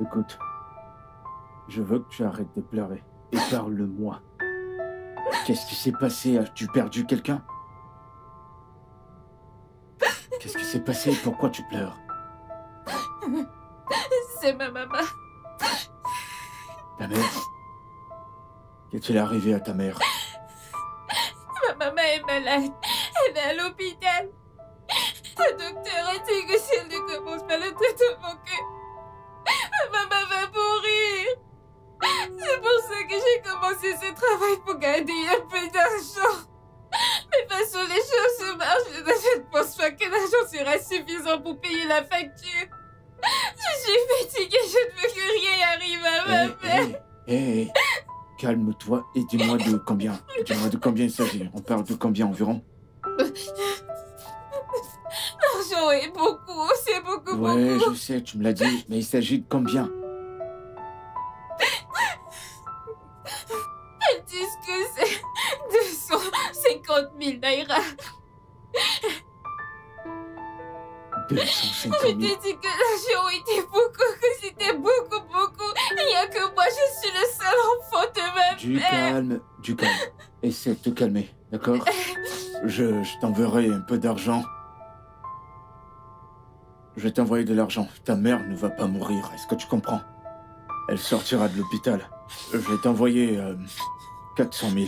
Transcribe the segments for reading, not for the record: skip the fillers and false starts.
Écoute, je veux que tu arrêtes de pleurer. Et parle-moi. Qu'est-ce qui s'est passé? As-tu perdu quelqu'un? Qu'est-ce qui s'est passé? Pourquoi tu pleures? C'est ma maman. Ta mère? Qu'est-il arrivé à ta mère? Ma maman est malade. Elle est à l'hôpital. Le docteur a dit que si elle ne commence pas le traitement, que ma maman va mourir. C'est pour ça que j'ai commencé ce travail pour gagner un peu d'argent. Mais de toute façon, les choses se marchent. Je ne pense pas que l'argent sera suffisant pour payer la facture. Je suis fatiguée, je ne veux que rien arrive à ma mère. Hé, calme-toi et dis-moi de combien. Dis-moi de combien il s'agit. On parle de combien environ? L'argent est beaucoup, c'est beaucoup, Ouais, beaucoup. je sais, tu me l'as dit, mais il s'agit de combien? Elles disent que c'est 250 000 naira. 250 Je 000. t'ai dit que l'argent était beaucoup, que c'était beaucoup, beaucoup. Il n'y a que moi, je suis le seul enfant de ma Du mère. calme, du calme. Essaie de te calmer, d'accord? Je t'enverrai un peu d'argent. Je vais t'envoyer de l'argent. Ta mère ne va pas mourir, est-ce que tu comprends? Elle sortira de l'hôpital. Je vais t'envoyer 400 000.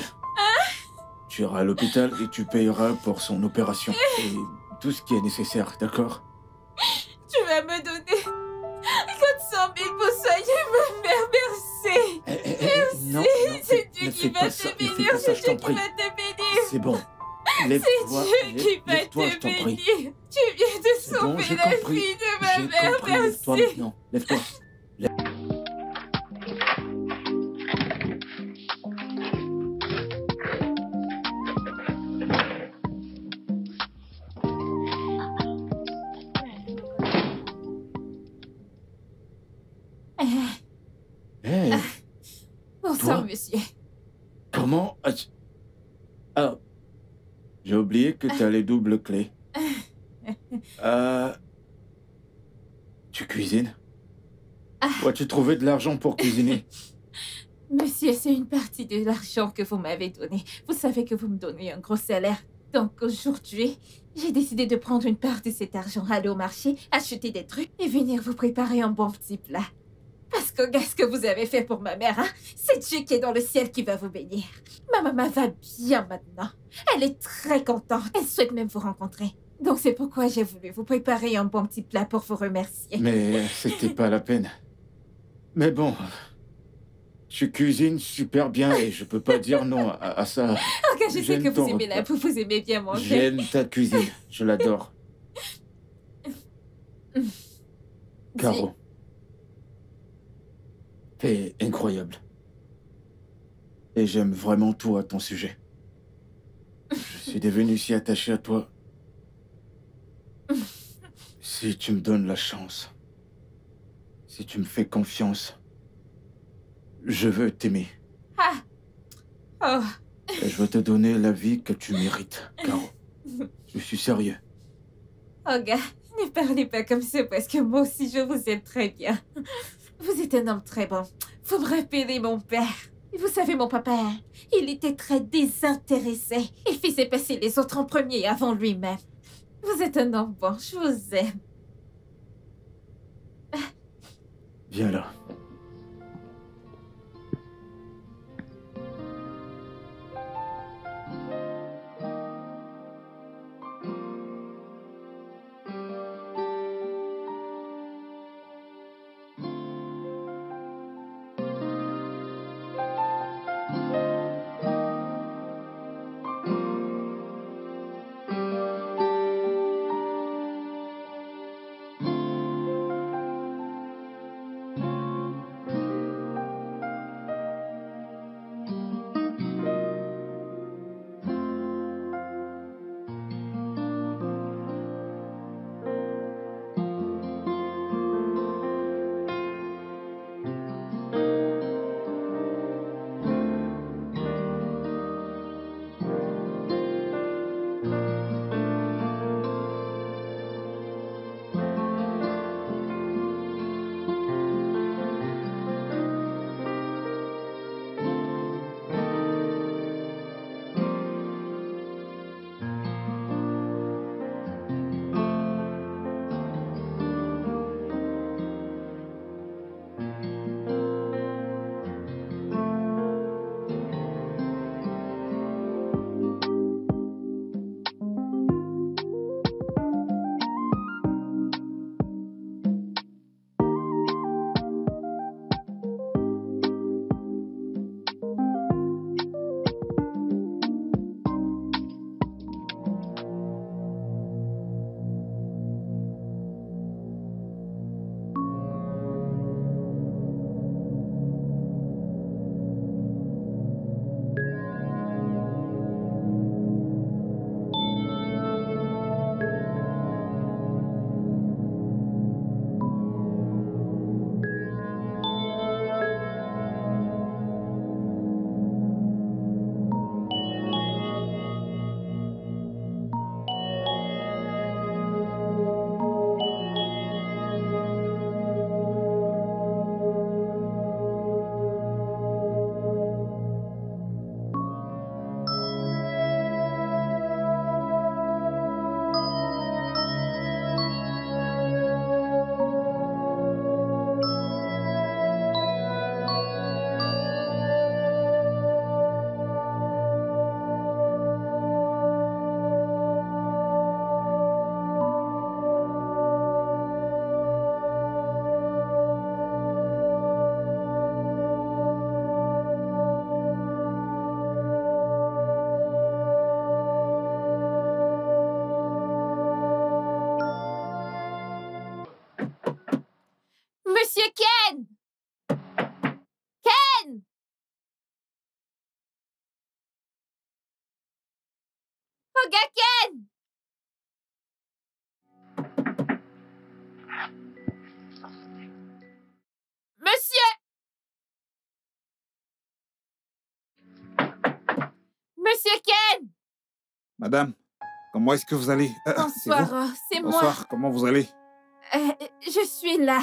Tu iras à l'hôpital et tu payeras pour son opération. Et tout ce qui est nécessaire, d'accord? Tu vas me donner 400 000 pour soigner ma mère, merci. Non, C'est Dieu ne qui fais va pas te ça, ne fais bénir, pas ça, c'est je Dieu t'en qui prie. va te bénir. C'est bon. C'est Lève-toi, Dieu qui va lève-toi, je te t'en prie. bénir. Tu viens de C'est bon, sauver j'ai la compris. vie de ma J'ai mère, compris, lève-toi merci. maintenant. Lève-toi. Hé, Bonsoir, Toi monsieur. comment as-tu... Ah, j'ai oublié que tu as les doubles clés. Tu cuisines? Où as-tu trouvé de l'argent pour cuisiner? Monsieur, c'est une partie de l'argent que vous m'avez donné. Vous savez que vous me donnez un gros salaire. Donc aujourd'hui, j'ai décidé de prendre une part de cet argent, aller au marché, acheter des trucs et venir vous préparer un bon petit plat. Parce que qu'est-ce que vous avez fait pour ma mère, hein? C'est Dieu qui est dans le ciel qui va vous bénir. Ma maman va bien maintenant. Elle est très contente. Elle souhaite même vous rencontrer. Donc c'est pourquoi j'ai voulu vous préparer un bon petit plat pour vous remercier. Mais c'était pas la peine. Mais bon, tu cuisines super bien et je peux pas dire non à ça. Ok, je sais J'aime que vous ton aimez la repas. bouffe, vous aimez bien manger. J'aime ta cuisine, je l'adore. Caro, t'es incroyable. Et j'aime vraiment tout à ton sujet. Je suis devenu si attaché à toi. Si tu me donnes la chance, si tu me fais confiance, je veux t'aimer. Ah. Oh. Et je veux te donner la vie que tu mérites, Caro. Je suis sérieux. Oh gars, ne parlez pas comme ça parce que moi aussi je vous aime très bien. Vous êtes un homme très bon. Vous me rappelez mon père. Et vous savez, mon papa, il était très désintéressé. Il faisait passer les autres en premier avant lui-même. Vous êtes un homme bon, je vous aime. Viens là. Monsieur Ken! Ken! Oh, gars, Ken! Monsieur! Monsieur Ken! Madame, comment est-ce que vous allez? C'est Bonsoir, vous? c'est moi. Bonsoir, comment vous allez? Je suis là.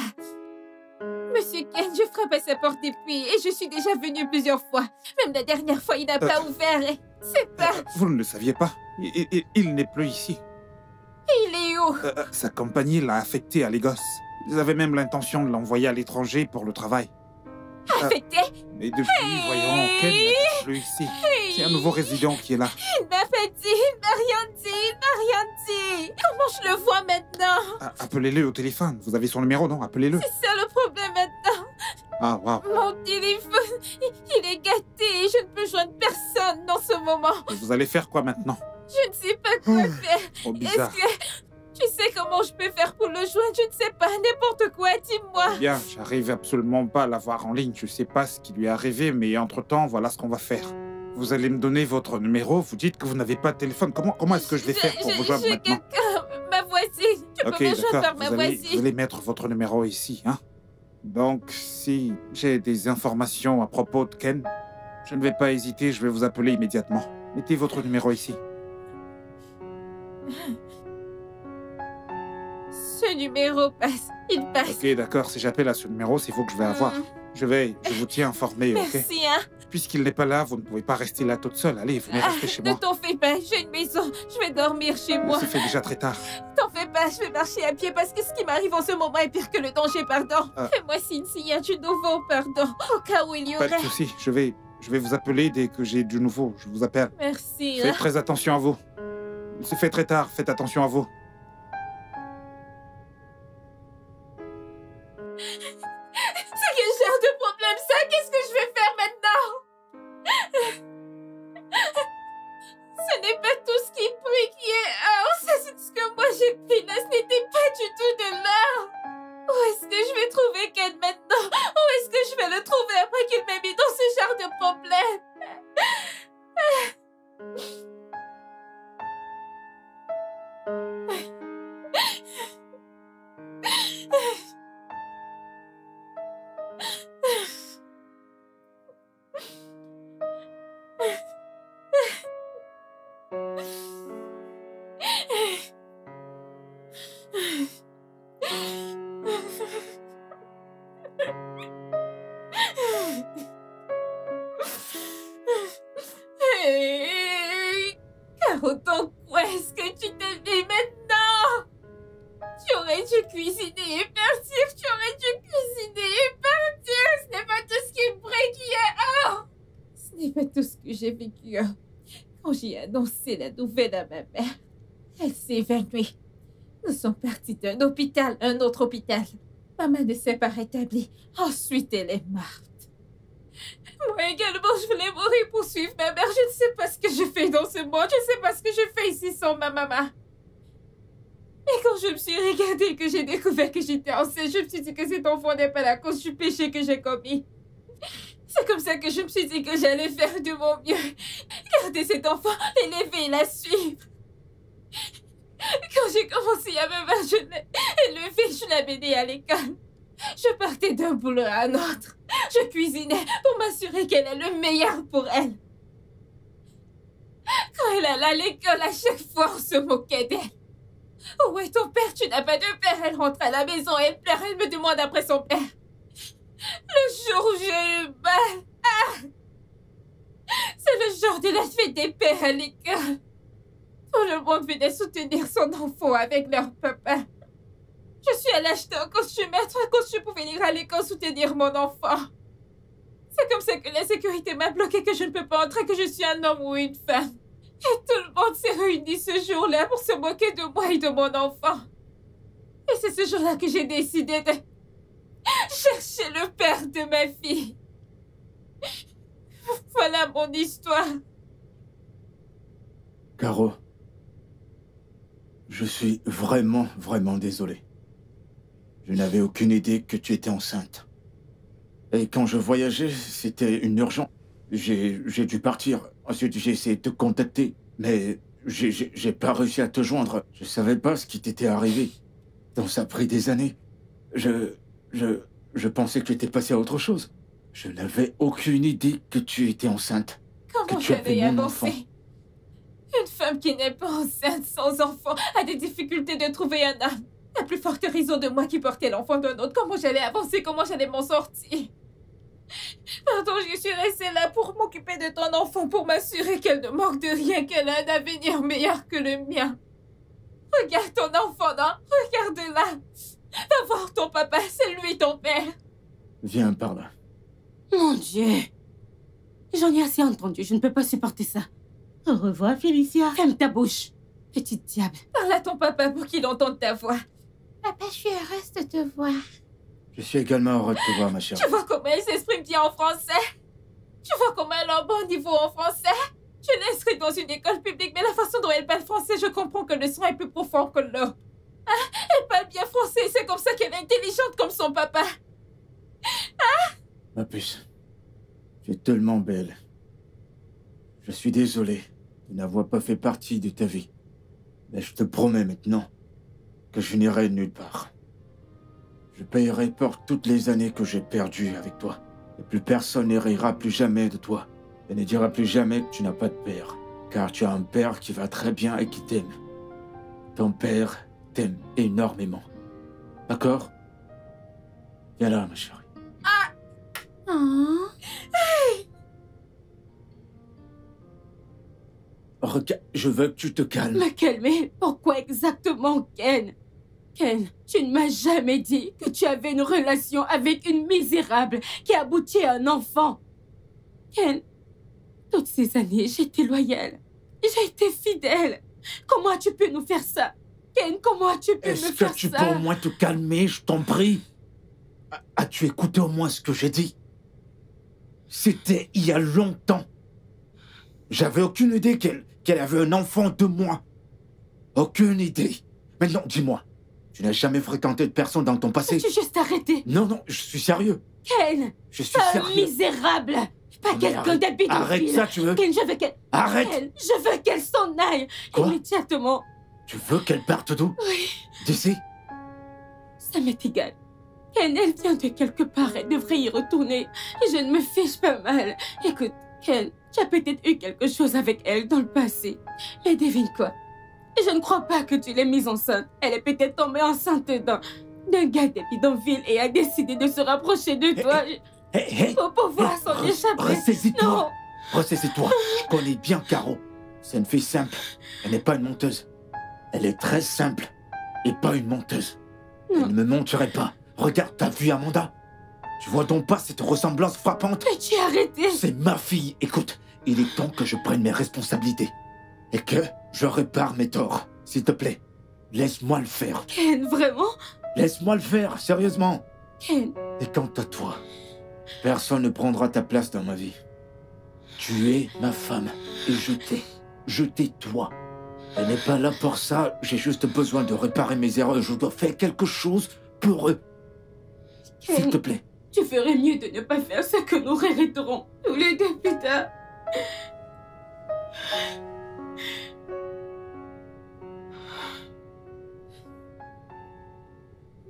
Monsieur Ken, je frappe à sa porte depuis et je suis déjà venue plusieurs fois. Même la dernière fois, il n'a pas ouvert et c'est pas... Vous ne le saviez pas? Il n'est plus ici. Il est où? Sa compagnie l'a affecté à Lagos. Ils avaient même l'intention de l'envoyer à l'étranger pour le travail. Affecté? Mais depuis, voyons, Ken n'est plus ici. C'est un nouveau résident qui est là. Il m'a pas dit, il m'a rien dit, il m'a rien dit. Comment je le vois maintenant? Appelez-le au téléphone. Vous avez son numéro, non? Appelez-le. C'est ça le problème maintenant. Ah, waouh. Mon téléphone, il est gâté et je ne peux joindre personne dans ce moment. Et vous allez faire quoi maintenant? Je ne sais pas quoi faire. Trop bizarre. Est-ce que tu sais comment je peux faire pour le joindre? Je ne sais pas, n'importe quoi, dis-moi. Bien, j'arrive absolument pas à l'avoir en ligne. Je sais pas ce qui lui est arrivé, mais entre-temps, voilà ce qu'on va faire. Vous allez me donner votre numéro, vous dites que vous n'avez pas de téléphone. Comment est-ce que je vais faire pour vous joindre maintenant? Ma voisine. Tu peux me joindre par ma vous voisine. allez mettre votre numéro ici, hein? Donc, si j'ai des informations à propos de Ken, je ne vais pas hésiter, je vais vous appeler immédiatement. Mettez votre numéro ici. Ce numéro passe. Il passe. Ok, d'accord, si j'appelle à ce numéro, c'est vous que je vais avoir. Je vous tiens informé, ok? Merci, hein. Puisqu'il n'est pas là, vous ne pouvez pas rester là toute seule. Allez, venez rester chez moi. Ne t'en fais pas, j'ai une maison. Je vais dormir chez moi. Ça fait déjà très tard. T'en fais pas, je vais marcher à pied parce que ce qui m'arrive en ce moment est pire que le danger, pardon. Fais-moi signe s'il y a du nouveau, pardon. Au cas où il y aurait... Pas de souci, je vais vous appeler dès que j'ai du nouveau. Je vous appelle. Merci, Faites très attention à vous. Il se fait très tard, faites attention à vous. C'est quel genre de problème ça? Qu'est-ce que je vais faire maintenant? Ce n'est pas tout ce qui brille qui est or. Ça, c'est ce que moi j'ai pris là. Ce n'était pas du tout de l'or. Où est-ce que je vais trouver Ken maintenant? Où est-ce que je vais le trouver après qu'il m'ait mis dans ce genre de problème? Caro, donc où est-ce que tu t'es mis maintenant? Tu aurais dû cuisiner et partir. Tu aurais dû cuisiner et partir. Ce n'est pas tout ce qui brille qui est or. Ce n'est pas tout ce que j'ai vécu. Quand j'ai annoncé la nouvelle à ma mère, elle s'est évanouie. Nous sommes partis d'un hôpital à un autre hôpital. Maman ne s'est pas rétablie. Ensuite, elle est morte. Moi également, je voulais mourir pour suivre ma mère. Je ne sais pas ce que je fais dans ce monde. Je ne sais pas ce que je fais ici sans ma maman. Et quand je me suis regardée et que j'ai découvert que j'étais enceinte, je me suis dit que cet enfant n'est pas la cause du péché que j'ai commis. C'est comme ça que je me suis dit que j'allais faire de mon mieux. Garder cet enfant, l'élever et la suivre. Quand j'ai commencé à me battre, je l'ai élevée, je l'ai aidée à l'école. Je partais d'un boulot à un autre. Je cuisinais pour m'assurer qu'elle ait le meilleur pour elle. Quand elle allait à l'école, à chaque fois, on se moquait d'elle. Où est ton père? Tu n'as pas de père. Elle rentre à la maison et elle pleure. Elle me demande après son père. Le jour où j'ai eu mal. C'est le jour de la fête des pères à l'école. Tout le monde venait soutenir son enfant avec leur papa. Je suis allée acheter un costume, mettre un costume pour venir à l'école soutenir mon enfant. C'est comme ça que la sécurité m'a bloqué, que je ne peux pas entrer, que je suis un homme ou une femme. Et tout le monde s'est réuni ce jour-là pour se moquer de moi et de mon enfant. Et c'est ce jour-là que j'ai décidé de chercher le père de ma fille. Voilà mon histoire. Caro, je suis vraiment désolé. Je n'avais aucune idée que tu étais enceinte. Et quand je voyageais, c'était une urgence. J'ai dû partir. Ensuite, j'ai essayé de te contacter, mais j'ai pas réussi à te joindre. Je savais pas ce qui t'était arrivé. Donc ça a pris des années. Je pensais que tu étais passé à autre chose. Je n'avais aucune idée que tu étais enceinte. Comment j'allais avancer? Une femme qui n'est pas enceinte, sans enfant, a des difficultés de trouver un homme. À plus forte raison de moi qui portais l'enfant d'un autre. Comment j'allais avancer? Comment j'allais m'en sortir? Pardon, je suis restée là pour m'occuper de ton enfant, pour m'assurer qu'elle ne manque de rien, qu'elle a un avenir meilleur que le mien. Regarde ton enfant, non? Regarde-la. Va voir ton papa, c'est lui ton père. Viens par là. Mon Dieu. J'en ai assez entendu, je ne peux pas supporter ça. Au revoir, Félicia. Ferme ta bouche, petite diable. Parle à ton papa pour qu'il entende ta voix. Papa, je suis heureuse de te voir. Je suis également heureux de te voir, ma chérie. Tu vois comment elle s'exprime bien en français? Tu vois comment elle a un bon niveau en français? Je l'ai inscrite dans une école publique, mais la façon dont elle parle français, je comprends que le son est plus profond que l'autre. Hein? Elle parle bien français, c'est comme ça qu'elle est intelligente comme son papa. Hein? Ma puce, tu es tellement belle. Je suis désolé de n'avoir pas fait partie de ta vie. Mais je te promets maintenant que je n'irai nulle part. Je payerai pour toutes les années que j'ai perdues avec toi. Et plus personne ne rira plus jamais de toi. Et ne dira plus jamais que tu n'as pas de père. Car tu as un père qui va très bien et qui t'aime. Ton père t'aime énormément. D'accord? Viens là, ma chérie. Oh. Regarde, je veux que tu te calmes. Me calmer? Pourquoi exactement, Ken? Ken, tu ne m'as jamais dit que tu avais une relation avec une misérable qui aboutit à un enfant. Ken, toutes ces années, j'étais loyale. J'ai été fidèle. Comment as-tu pu nous faire ça? Ken, comment as-tu pu me faire ça? Est-ce que tu peux au moins te calmer, je t'en prie? As-tu écouté au moins ce que j'ai dit? C'était il y a longtemps. J'avais aucune idée qu'elle avait un enfant de moi. Aucune idée. Maintenant, dis-moi, tu n'as jamais fréquenté de personne dans ton passé? Peux-tu juste arrêter? Non, non, je suis sérieux. Ken, Je suis un sérieux. misérable. Pas Mais quelqu'un d'habitude. arrête ça, tu veux? Ken, je veux qu'elle... Arrête! Ken, je veux qu'elle s'en aille. Quoi? Immédiatement. Tu veux qu'elle parte d'où? Oui. D'ici? Ça m'est égal. Ken, elle vient de quelque part, elle devrait y retourner. Je ne me fiche pas mal. Écoute, Ken, tu as peut-être eu quelque chose avec elle dans le passé. Mais devine quoi? Je ne crois pas que tu l'aies mise enceinte. Elle est peut-être tombée enceinte d'un gars des bidonvilles et a décidé de se rapprocher de toi. Pour pouvoir s'en échapper. Ressaisis-toi. Non. Ressaisis-toi. Je connais bien Caro. C'est une fille simple. Elle n'est pas une menteuse. Elle est très simple et pas une menteuse. Non. Elle ne me mentirait pas. Regarde, t'as vu Amanda? Tu vois donc pas cette ressemblance frappante? Mais tu as arrêté. C'est ma fille. Écoute, il est temps que je prenne mes responsabilités. Et que je répare mes torts. S'il te plaît, laisse-moi le faire. Ken, vraiment? Laisse-moi le faire, sérieusement. Ken, Et quant à toi, personne ne prendra ta place dans ma vie. Tu es ma femme et je t'ai. Je t'ai toi. Elle n'est pas là pour ça. J'ai juste besoin de réparer mes erreurs. Je dois faire quelque chose pour eux. S'il Ken, te plaît. tu ferais mieux de ne pas faire ce que nous regretterons tous les deux plus tard.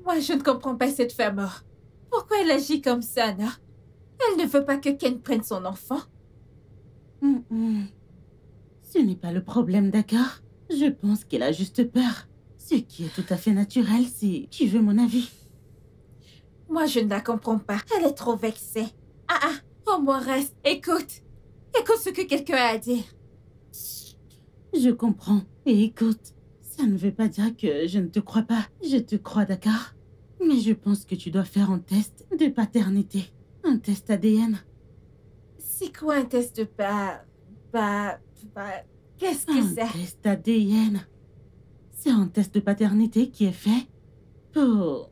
Moi, je ne comprends pas cette femme. Pourquoi elle agit comme ça, non? Elle ne veut pas que Ken prenne son enfant. Ce n'est pas le problème, d'accord? Je pense qu'elle a juste peur. Ce qui est tout à fait naturel, si tu veux mon avis. Moi, je ne la comprends pas. Elle est trop vexée. Au moins reste. Écoute. Écoute ce que quelqu'un a à dire. Je comprends. Et écoute, ça ne veut pas dire que je ne te crois pas. Je te crois, d'accord? Mais je pense que tu dois faire un test de paternité. Un test ADN. C'est quoi un test de qu'est-ce que c'est? Un test ADN. C'est un test de paternité qui est fait pour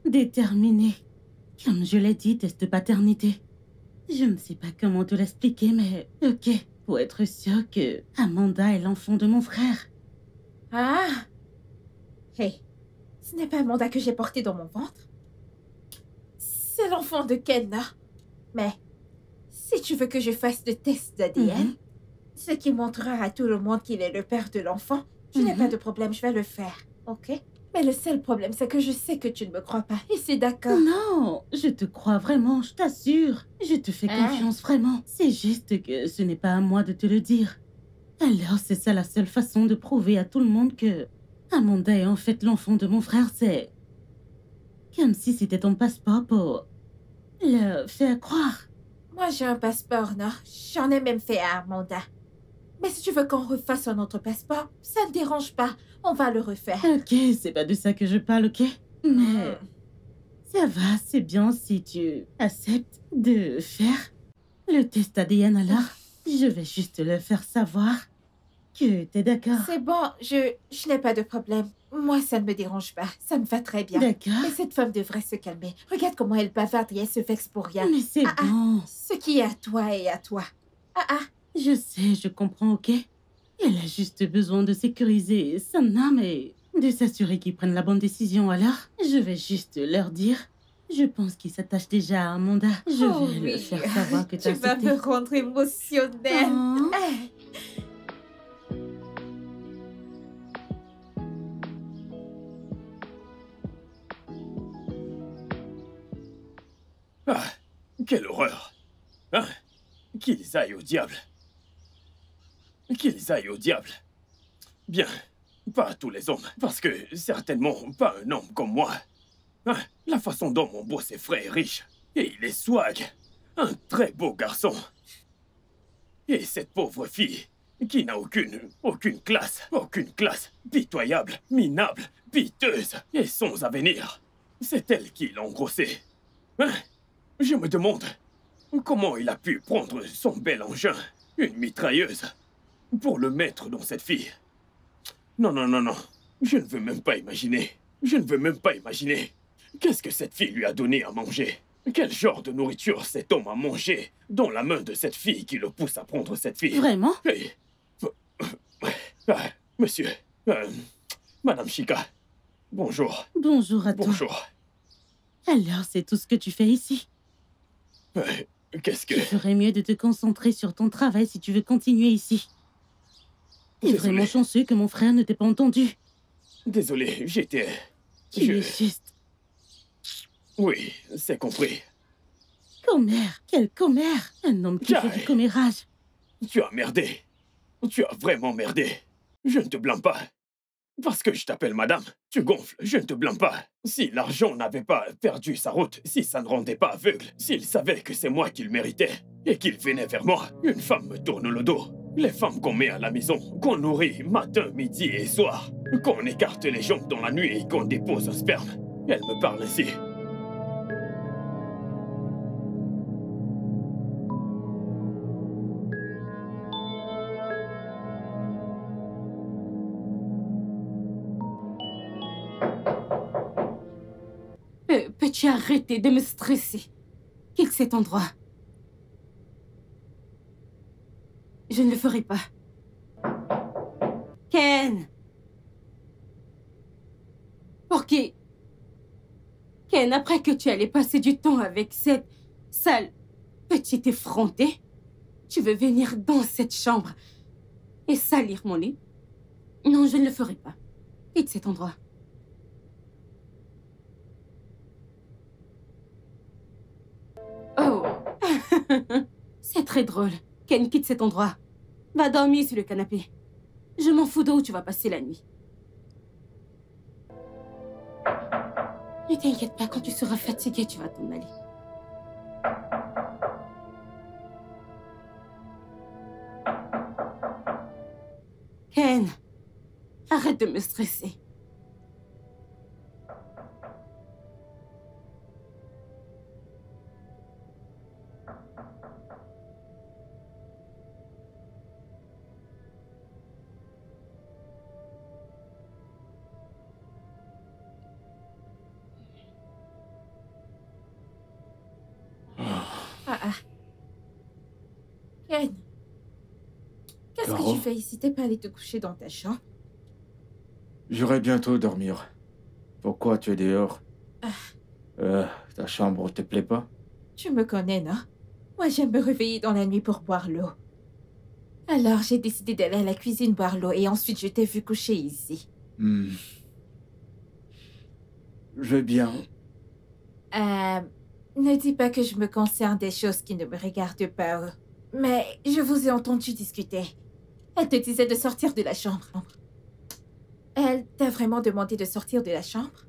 déterminer. Comme je l'ai dit, test de paternité. Je ne sais pas comment te l'expliquer, mais ok. Pour être sûr que Amanda est l'enfant de mon frère. Ah! Hey, Ce n'est pas Amanda que j'ai porté dans mon ventre. C'est l'enfant de Ken. Mais si tu veux que je fasse le test d'ADN, ce qui montrera à tout le monde qu'il est le père de l'enfant, je n'ai pas de problème, je vais le faire, ok? Mais le seul problème, c'est que je sais que tu ne me crois pas, et c'est d'accord. Non, je te crois vraiment, je t'assure. Je te fais confiance vraiment. C'est juste que ce n'est pas à moi de te le dire. Alors, c'est ça la seule façon de prouver à tout le monde que Amanda est en fait l'enfant de mon frère, c'est comme si c'était ton passeport pour le faire croire. Moi, j'ai un passeport, non? J'en ai même fait à Amanda. Mais si tu veux qu'on refasse un autre passeport, ça ne dérange pas. On va le refaire. Ok, c'est pas de ça que je parle, ok? Mais ça va, c'est bien si tu acceptes de faire le test ADN alors. Je vais juste le faire savoir que t'es d'accord. C'est bon, je n'ai pas de problème. Moi, ça ne me dérange pas. Ça me va très bien. D'accord. Mais cette femme devrait se calmer. Regarde comment elle bavarde et elle se vexe pour rien. Mais c'est bon. Ce qui est à toi est à toi. Je sais, je comprends, ok? Elle a juste besoin de sécuriser son âme et de s'assurer qu'ils prennent la bonne décision. Alors, je vais juste leur dire. Je pense qu'ils s'attachent déjà à Amanda. Je vais leur faire savoir que tu vas accepté. me rendre émotionnelle. Oh. Ah, quelle horreur! Hein? Qu'ils aillent au diable! Qu'ils aillent au diable! Bien, pas tous les hommes, parce que certainement pas un homme comme moi. Hein? La façon dont mon beau est frais et riche, et il est swag, un très beau garçon. Et cette pauvre fille, qui n'a aucune classe, pitoyable, minable, piteuse, et sans avenir. C'est elle qui l'a engrossé. Hein? Je me demande comment il a pu prendre son bel engin, une mitrailleuse, pour le mettre dans cette fille. Non, non, non, non. Je ne veux même pas imaginer. Je ne veux même pas imaginer. Qu'est-ce que cette fille lui a donné à manger? Quel genre de nourriture cet homme a mangé dans la main de cette fille qui le pousse à prendre cette fille? Vraiment? Hey. Monsieur, Madame Chica, bonjour. Bonjour à toi. Bonjour. Alors, c'est tout ce que tu fais ici? Qu'est-ce que... Tu ferais mieux de te concentrer sur ton travail si tu veux continuer ici. T'es vraiment chanceux que mon frère ne t'ait pas entendu. Désolé, j'étais... Tu es juste... Oui, c'est compris. Commère, quel commère! Un homme qui fait du commérage. Tu as merdé. Tu as vraiment merdé. Je ne te blâme pas. Parce que je t'appelle madame, tu gonfles, je ne te blâme pas. Si l'argent n'avait pas perdu sa route, si ça ne rendait pas aveugle, s'il savait que c'est moi qui le méritais, et qu'il venait vers moi, une femme me tourne le dos. Les femmes qu'on met à la maison, qu'on nourrit matin, midi et soir, qu'on écarte les jambes dans la nuit et qu'on dépose un sperme. Elle me parle ainsi. Peux-tu arrêter de me stresser? Quitte cet endroit. Je ne le ferai pas. Ken! Ok. Ken, après que tu allais passer du temps avec cette sale petite effrontée, tu veux venir dans cette chambre et salir mon lit? Non, je ne le ferai pas. Quitte cet endroit. Oh. C'est très drôle. Ken, quitte cet endroit. Va dormir sur le canapé. Je m'en fous d'où tu vas passer la nuit. Ne t'inquiète pas, quand tu seras fatigué, tu vas t'en aller. Ken, arrête de me stresser. Ken, qu'est-ce que tu fais ici? T'es pas allé te coucher dans ta chambre? J'irai bientôt dormir. Pourquoi tu es dehors? Ta chambre te plaît pas? Tu me connais, non? Moi, j'aime me réveiller dans la nuit pour boire l'eau. Alors, j'ai décidé d'aller à la cuisine boire l'eau et ensuite je t'ai vu coucher ici. Je vais bien. Ne dis pas que je me concerne des choses qui ne me regardent pas. Mais je vous ai entendu discuter. Elle te disait de sortir de la chambre. Elle t'a vraiment demandé de sortir de la chambre?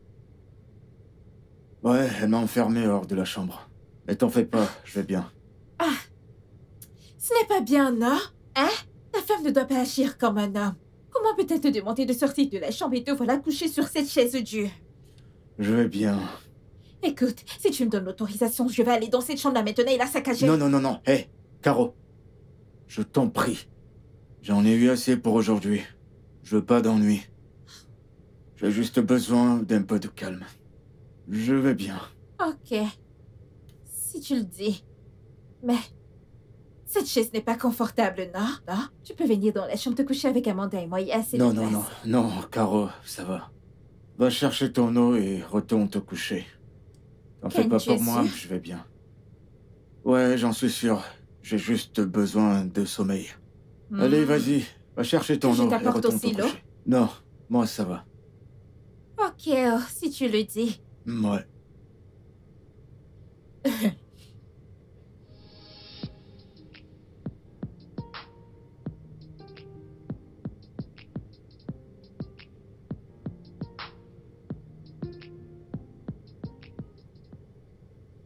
Ouais, elle m'a enfermé hors de la chambre. Mais t'en fais pas, je vais bien. Ah, ce n'est pas bien, non? Hein? Ta femme ne doit pas agir comme un homme. Comment peut-elle te demander de sortir de la chambre et te voilà coucher sur cette chaise dure? Je vais bien. Écoute, si tu me donnes l'autorisation, je vais aller dans cette chambre-là maintenant et la saccager. Non, non, non, non. Hé, Caro. Je t'en prie. J'en ai eu assez pour aujourd'hui. Je veux pas d'ennui. J'ai juste besoin d'un peu de calme. Je vais bien. Ok. Si tu le dis. Mais... cette chaise n'est pas confortable, non? Non? Tu peux venir dans la chambre te coucher avec Amanda et moi, il y a assez de Non, place. non, non, non, Caro, ça va. Va chercher ton eau et retourne te coucher. T'en fais Ken, pas tu es pour moi, sûr? je vais bien. Ouais, j'en suis sûr. J'ai juste besoin de sommeil. Allez, vas-y, va chercher ton Je eau et t'apporte retourne aussi te l'eau? coucher. Non, moi ça va. Ok, si tu le dis. Ouais.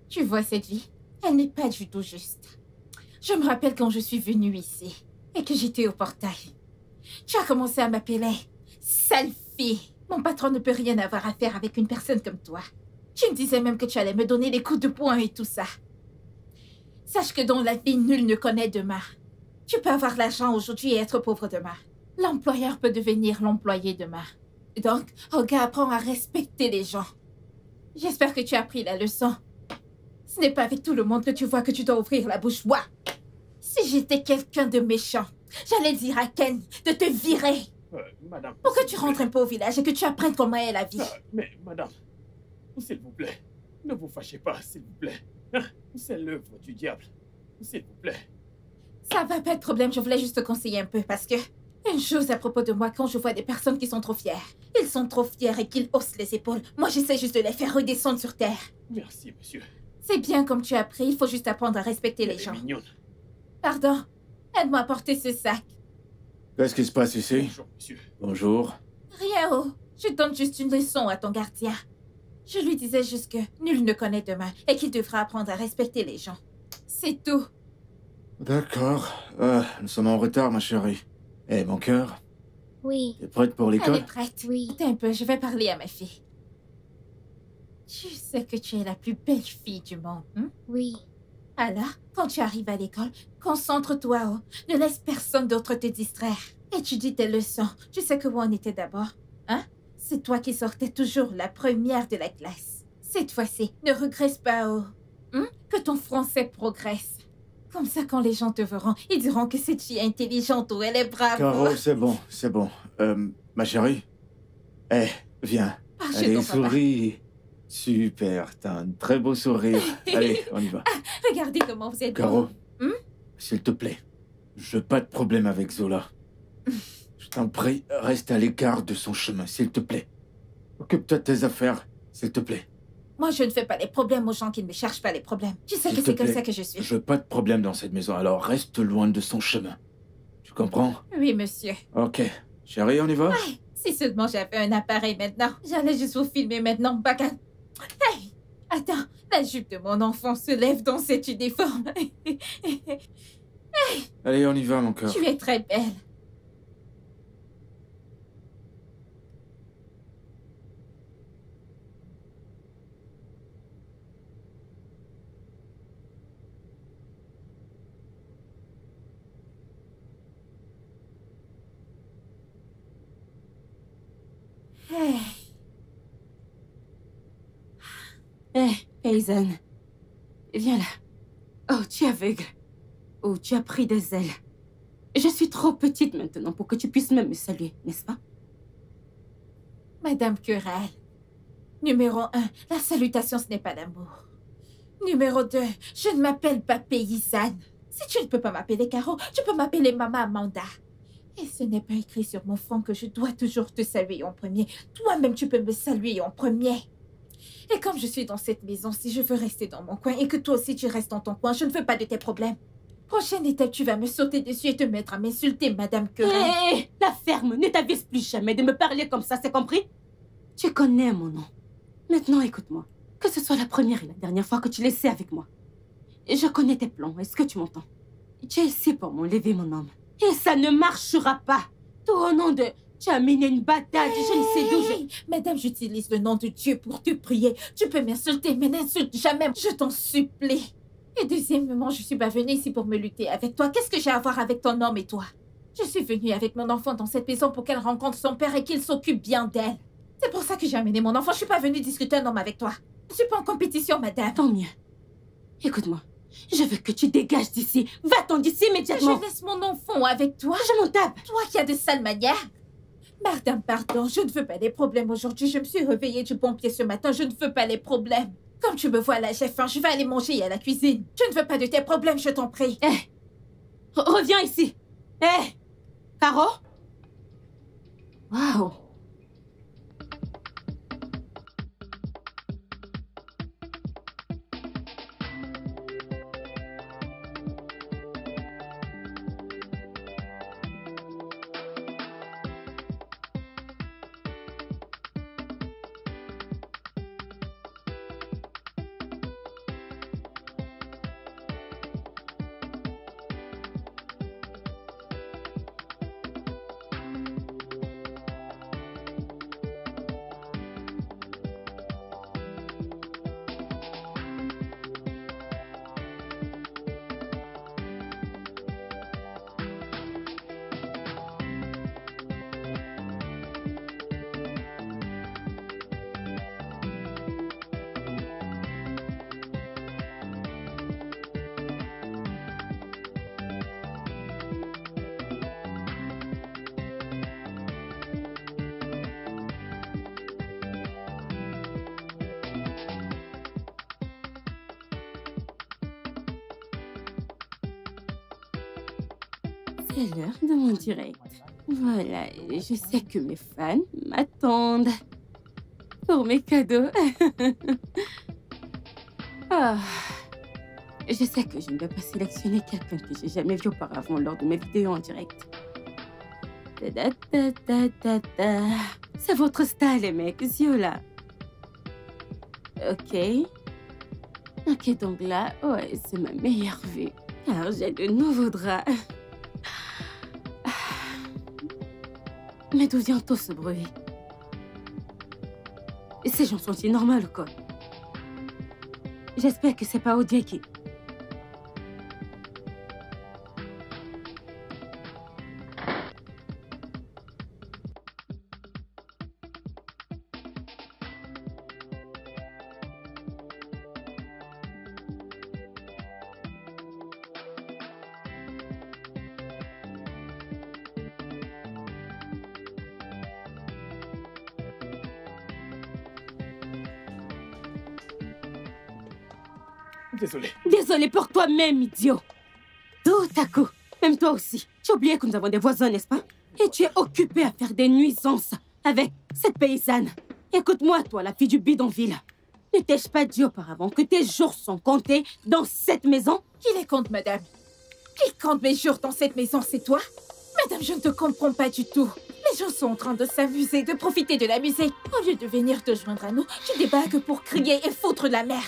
Tu vois cette vie? Elle n'est pas du tout juste. Je me rappelle quand je suis venue ici et que j'étais au portail. Tu as commencé à m'appeler sale fille. Mon patron ne peut rien avoir à faire avec une personne comme toi. Tu me disais même que tu allais me donner des coups de poing et tout ça. Sache que dans la vie, nul ne connaît demain. Tu peux avoir l'argent aujourd'hui et être pauvre demain. L'employeur peut devenir l'employé demain. Donc, Olga, apprends à respecter les gens. J'espère que tu as appris la leçon. Ce n'est pas avec tout le monde que tu vois que tu dois ouvrir la bouche. Moi, si j'étais quelqu'un de méchant, j'allais dire à Ken de te virer. Madame... Pour que tu rentres un peu au village et que tu apprennes comment est la vie. Mais, madame, s'il vous plaît, ne vous fâchez pas, s'il vous plaît. Hein? C'est l'œuvre du diable. S'il vous plaît. Ça va pas être problème, je voulais juste te conseiller un peu parce que... une chose à propos de moi, quand je vois des personnes qui sont trop fières. Ils sont trop fiers et qu'ils haussent les épaules. Moi, j'essaie juste de les faire redescendre sur terre. Merci, monsieur. C'est bien comme tu as appris, il faut juste apprendre à respecter les Elle est gens. mignonne. Pardon, aide-moi à porter ce sac. Qu'est-ce qui se passe ici? Bonjour, monsieur. Bonjour. Rien, oh. Je donne juste une leçon à ton gardien. Je lui disais juste que nul ne connaît demain et qu'il devra apprendre à respecter les gens. C'est tout. D'accord. Nous sommes en retard, ma chérie. Eh, mon cœur, Oui, t'es prête pour Elle l'école? est prête. oui. Attends un peu, je vais parler à ma fille. Tu sais que tu es la plus belle fille du monde, hein? Oui, Alors, quand tu arrives à l'école, concentre-toi, oh. Ne laisse personne d'autre te distraire. Étudie tes leçons. Tu sais que où on était d'abord, hein? C'est toi qui sortais toujours la première de la classe. Cette fois-ci, ne regresse pas, oh. Hein? Que ton français progresse. Comme ça, quand les gens te verront, ils diront que cette fille est intelligente ou elle est brave. Caro, c'est bon, c'est bon. Ma chérie? Eh, viens. Ah, chez Allez, ton papa. souris. Super, t'as un très beau sourire. Allez, on y va. Regardez comment vous êtes Caro, beau. s'il te plaît, je veux pas de problème avec Zola. Je t'en prie, reste à l'écart de son chemin, s'il te plaît. Occupe-toi de tes affaires, s'il te plaît. Moi, je ne fais pas les problèmes aux gens qui ne me cherchent pas les problèmes. Tu sais S'il que te c'est comme plaît, ça que je suis. Je veux pas de problème dans cette maison, alors reste loin de son chemin. Tu comprends? Oui, monsieur. Ok. Chérie, on y va? Si seulement j'avais un appareil maintenant, j'allais juste vous filmer maintenant, baka. Hey! Attends, la jupe de mon enfant se lève dans cet uniforme. Allez, on y va, mon cœur. Tu es très belle. Hey. Paysanne. Viens là. Oh, tu es aveugle. Oh, tu as pris des ailes. Je suis trop petite maintenant pour que tu puisses même me saluer, n'est-ce pas? Madame Querelle, Numéro 1, la salutation, ce n'est pas l'amour. Numéro 2, je ne m'appelle pas paysanne. Si tu ne peux pas m'appeler Caro, tu peux m'appeler Maman Amanda. Et ce n'est pas écrit sur mon front que je dois toujours te saluer en premier. Toi-même, tu peux me saluer en premier. Et comme je suis dans cette maison, si je veux rester dans mon coin et que toi aussi tu restes dans ton coin, je ne veux pas de tes problèmes. Prochaine étape, tu vas me sauter dessus et te mettre à m'insulter, Madame Querelle. Hé, la ferme, ne t'avise plus jamais de me parler comme ça, c'est compris? Tu connais mon nom. Maintenant, écoute-moi. Que ce soit la première et la dernière fois que tu laissais avec moi. Je connais tes plans, est-ce que tu m'entends? Tu es ici pour m'enlever mon homme. Et ça ne marchera pas. Tout au nom de... Tu as mené une bataille, je ne sais d'où je... Madame, j'utilise le nom de Dieu pour te prier. Tu peux m'insulter, mais n'insulte jamais, je t'en supplie. Et deuxièmement, je suis pas venue ici pour me lutter avec toi. Qu'est-ce que j'ai à voir avec ton homme et toi? Je suis venue avec mon enfant dans cette maison pour qu'elle rencontre son père et qu'il s'occupe bien d'elle. C'est pour ça que j'ai amené mon enfant. Je suis pas venue discuter un homme avec toi. Je suis pas en compétition, madame. Tant mieux. Écoute-moi. Je veux que tu dégages d'ici. Va-t'en d'ici immédiatement. Je laisse mon enfant avec toi. Je m'en tape. Toi qui as de sales manières. Madame, pardon, je ne veux pas les problèmes aujourd'hui. Je me suis réveillée du bon pied ce matin. Je ne veux pas les problèmes. Comme tu me vois là, j'ai faim. Je vais aller manger à la cuisine. Je ne veux pas de tes problèmes, je t'en prie. Hé, reviens ici. Hé, Caro? Waouh. C'est l'heure de mon direct. Voilà, je sais que mes fans m'attendent pour mes cadeaux. Ah, je sais que je ne dois pas sélectionner quelqu'un que j'ai jamais vu auparavant lors de mes vidéos en direct. C'est votre style, les mecs, Ziola. Ok, donc là, ouais, c'est ma meilleure vue. Alors, j'ai de nouveaux draps. Mais d'où vient tout ce bruit? Ces gens sont-ils normaux ou quoi? J'espère que c'est pas Odieki. Désolé. Désolé pour toi-même, idiot. Tout à coup, même toi aussi. Tu as oublié que nous avons des voisins, n'est-ce pas? Et tu es occupé à faire des nuisances avec cette paysanne. Écoute-moi, toi, la fille du bidonville. Ne t'ai-je pas dit auparavant que tes jours sont comptés dans cette maison? Qui les compte, madame? Qui compte mes jours dans cette maison, c'est toi? Madame, je ne te comprends pas du tout. Les gens sont en train de s'amuser, de profiter de la musique. Au lieu de venir te joindre à nous, tu débarques pour crier et foutre de la merde.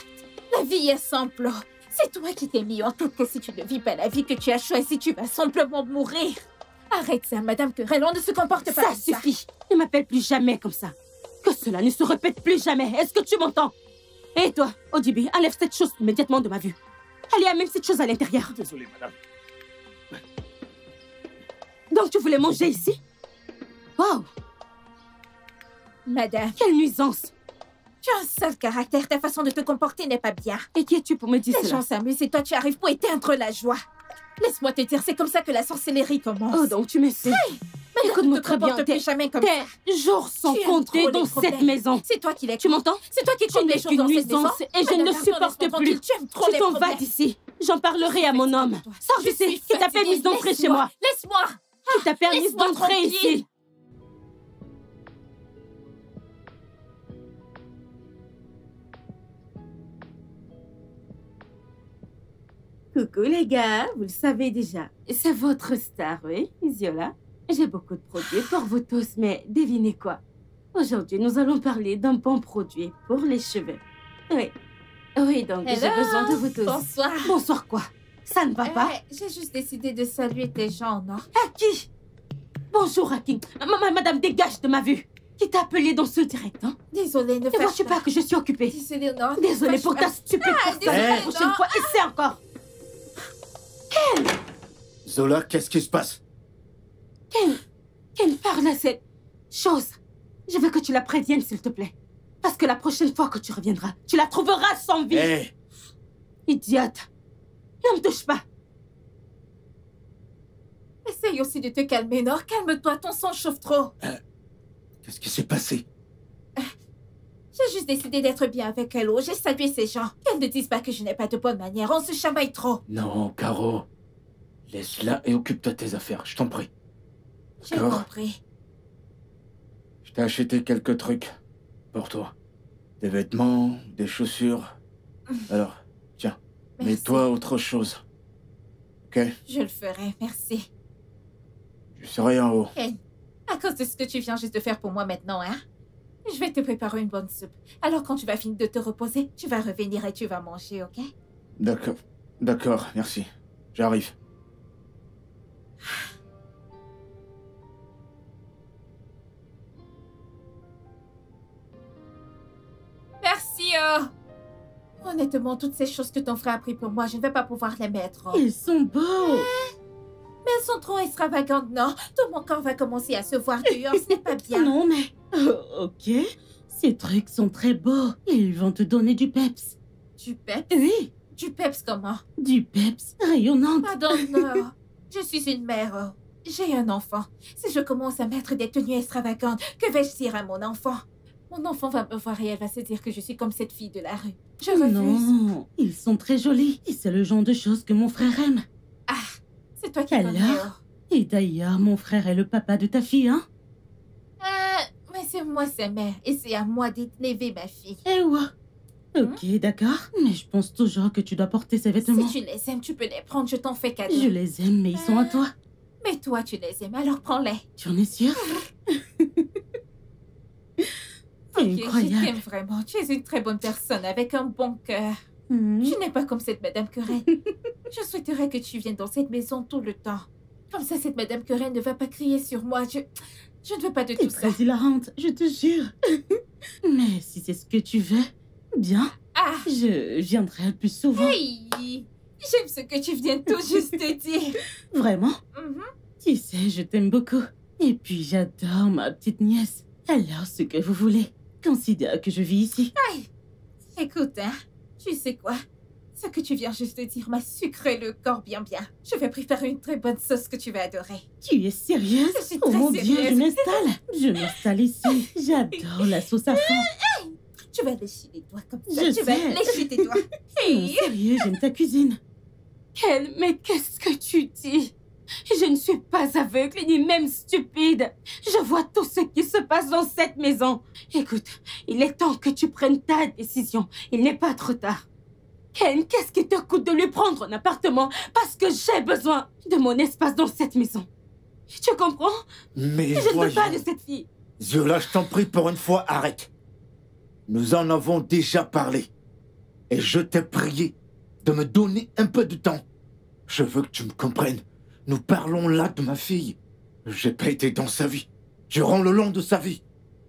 La vie est simple. C'est toi qui t'es mis en tête que si tu ne vis pas la vie que tu as choisie, tu vas simplement mourir. Arrête ça, Madame Querelle, on ne se comporte pas comme ça. Ça suffit. Ne m'appelle plus jamais comme ça. Que cela ne se répète plus jamais. Est-ce que tu m'entends? Et toi, Odibi, enlève cette chose immédiatement de ma vue. Elle a même cette chose à l'intérieur. Désolé, madame. Donc tu voulais manger ici? Wow. Madame, quelle nuisance. Tu as un sale caractère, ta façon de te comporter n'est pas bien. Et qui es-tu pour me dire Les cela? gens s'amusent et toi tu arrives pour éteindre la joie. Laisse-moi te dire, c'est comme ça que la sorcellerie commence. Oh, donc tu me sais. Hey, mais Écoute-moi très bien, plus jamais comme ça. tes jours sont comptés dans cette maison. C'est toi qui les Tu m'entends? C'est toi qui comptes les choses dans cette maison. Et je ne le supporte plus. Tu t'en vas d'ici. J'en parlerai à mon homme. Sors d'ici. Qui t'a permis d'entrer chez moi? Laisse-moi. Qui t'a permis d'entrer ici? Coucou les gars, vous le savez déjà. C'est votre star, oui, Ziola. J'ai beaucoup de produits pour vous tous, mais devinez quoi? Aujourd'hui, nous allons parler d'un bon produit pour les cheveux. Oui. Oui, donc j'ai besoin de vous tous. Bonsoir. Bonsoir quoi? Ça ne va pas? J'ai juste décidé de saluer tes gens, non? À qui? Bonjour à qui? Madame, dégage de ma vue. Qui t'a appelé dans ce direct, hein? Désolée, ne Ne vois-tu pas que je suis occupée? Désolée, non. Désolée pour ta stupide personne. La prochaine fois, essaie encore. Ken! Zola, qu'est-ce qui se passe? Ken, parle à cette chose. Je veux que tu la préviennes, s'il te plaît. Parce que la prochaine fois que tu reviendras, tu la trouveras sans vie. Hé! Idiote. Ne me touche pas. Essaye aussi de te calmer, non? Calme-toi, ton sang chauffe trop. Qu'est-ce qui s'est passé? J'ai juste décidé d'être bien avec elle. J'ai salué ces gens. Qu'elles ne disent pas que je n'ai pas de bonnes manières. On se chamaille trop. Non, Caro. Laisse-la et occupe-toi de tes affaires, je t'en prie. J'ai D'accord. compris. Je t'ai acheté quelques trucs pour toi. Des vêtements, des chaussures. Alors, tiens, Merci. mets-toi autre chose. Ok? Je le ferai, merci. Je serai en haut. Ken, à cause de ce que tu viens juste de faire pour moi maintenant, hein? Je vais te préparer une bonne soupe. Alors quand tu vas finir de te reposer, tu vas revenir et tu vas manger, ok? D'accord. D'accord, merci. J'arrive. Merci, Honnêtement, toutes ces choses que ton frère a pris pour moi, je ne vais pas pouvoir les mettre. Ils sont beaux. Mais elles sont trop extravagantes, non? Tout mon corps va commencer à se voir dehors, ce n'est pas bien. Non, mais... ok. Ces trucs sont très beaux. Ils vont te donner du peps. Du peps? Oui, Du peps comment? du peps rayonnant. Pardon, non. Je suis une mère. J'ai un enfant. Si je commence à mettre des tenues extravagantes, que vais-je dire à mon enfant? Mon enfant va me voir et elle va se dire que je suis comme cette fille de la rue. Je refuse. Non, ils sont très jolis. Et c'est le genre de choses que mon frère aime. Ah, c'est toi qui Alors? connais. Et d'ailleurs, mon frère est le papa de ta fille, hein? Mais c'est moi sa mère et c'est à moi d'élever ma fille. Eh ouais. Ok, d'accord. Mais je pense toujours que tu dois porter ces vêtements. Si tu les aimes, tu peux les prendre, je t'en fais cadeau. Je les aime, mais ils sont à toi. Mais toi, tu les aimes, alors prends-les. Tu en es sûre? Ok, je Incroyable. t'aime vraiment. Tu es une très bonne personne avec un bon cœur. Mhm. Tu n'es pas comme cette Madame Querelle. Je souhaiterais que tu viennes dans cette maison tout le temps. Comme ça, cette Madame Querelle ne va pas crier sur moi. Je ne veux pas de T'es tout ça. très hilarante, je te jure. Mais si c'est ce que tu veux, bien, Ah, je viendrai plus souvent. hey! J'aime ce que tu viens tout juste de dire. Vraiment? Mhm. Tu sais, je t'aime beaucoup. Et puis j'adore ma petite nièce. Alors, ce que vous voulez, considère que je vis ici. Écoute, hein, tu sais quoi? Ce que tu viens juste de dire m'a sucré le corps bien. Je vais préparer une très bonne sauce que tu vas adorer. Tu es sérieuse? Je suis Oh très mon Dieu, sérieuse. je m'installe. Je m'installe ici. J'adore la sauce à fond. Tu vas lécher les doigts comme ça. Je Tu vas sais. lécher tes doigts. Non, Hey! sérieux, j'aime ta cuisine. Ken, mais qu'est-ce que tu dis? Je ne suis pas aveugle ni même stupide. Je vois tout ce qui se passe dans cette maison. Écoute, il est temps que tu prennes ta décision. Il n'est pas trop tard. Ken, qu'est-ce qui te coûte de lui prendre un appartement? Parce que j'ai besoin de mon espace dans cette maison. Tu comprends? Mais Je ne veux pas de voyons. cette fille. Zola, je t'en prie pour une fois, arrête. Nous en avons déjà parlé. Et je t'ai prié de me donner un peu de temps. Je veux que tu me comprennes. Nous parlons là de ma fille. J'ai pas été dans sa vie. Durant le long de sa vie.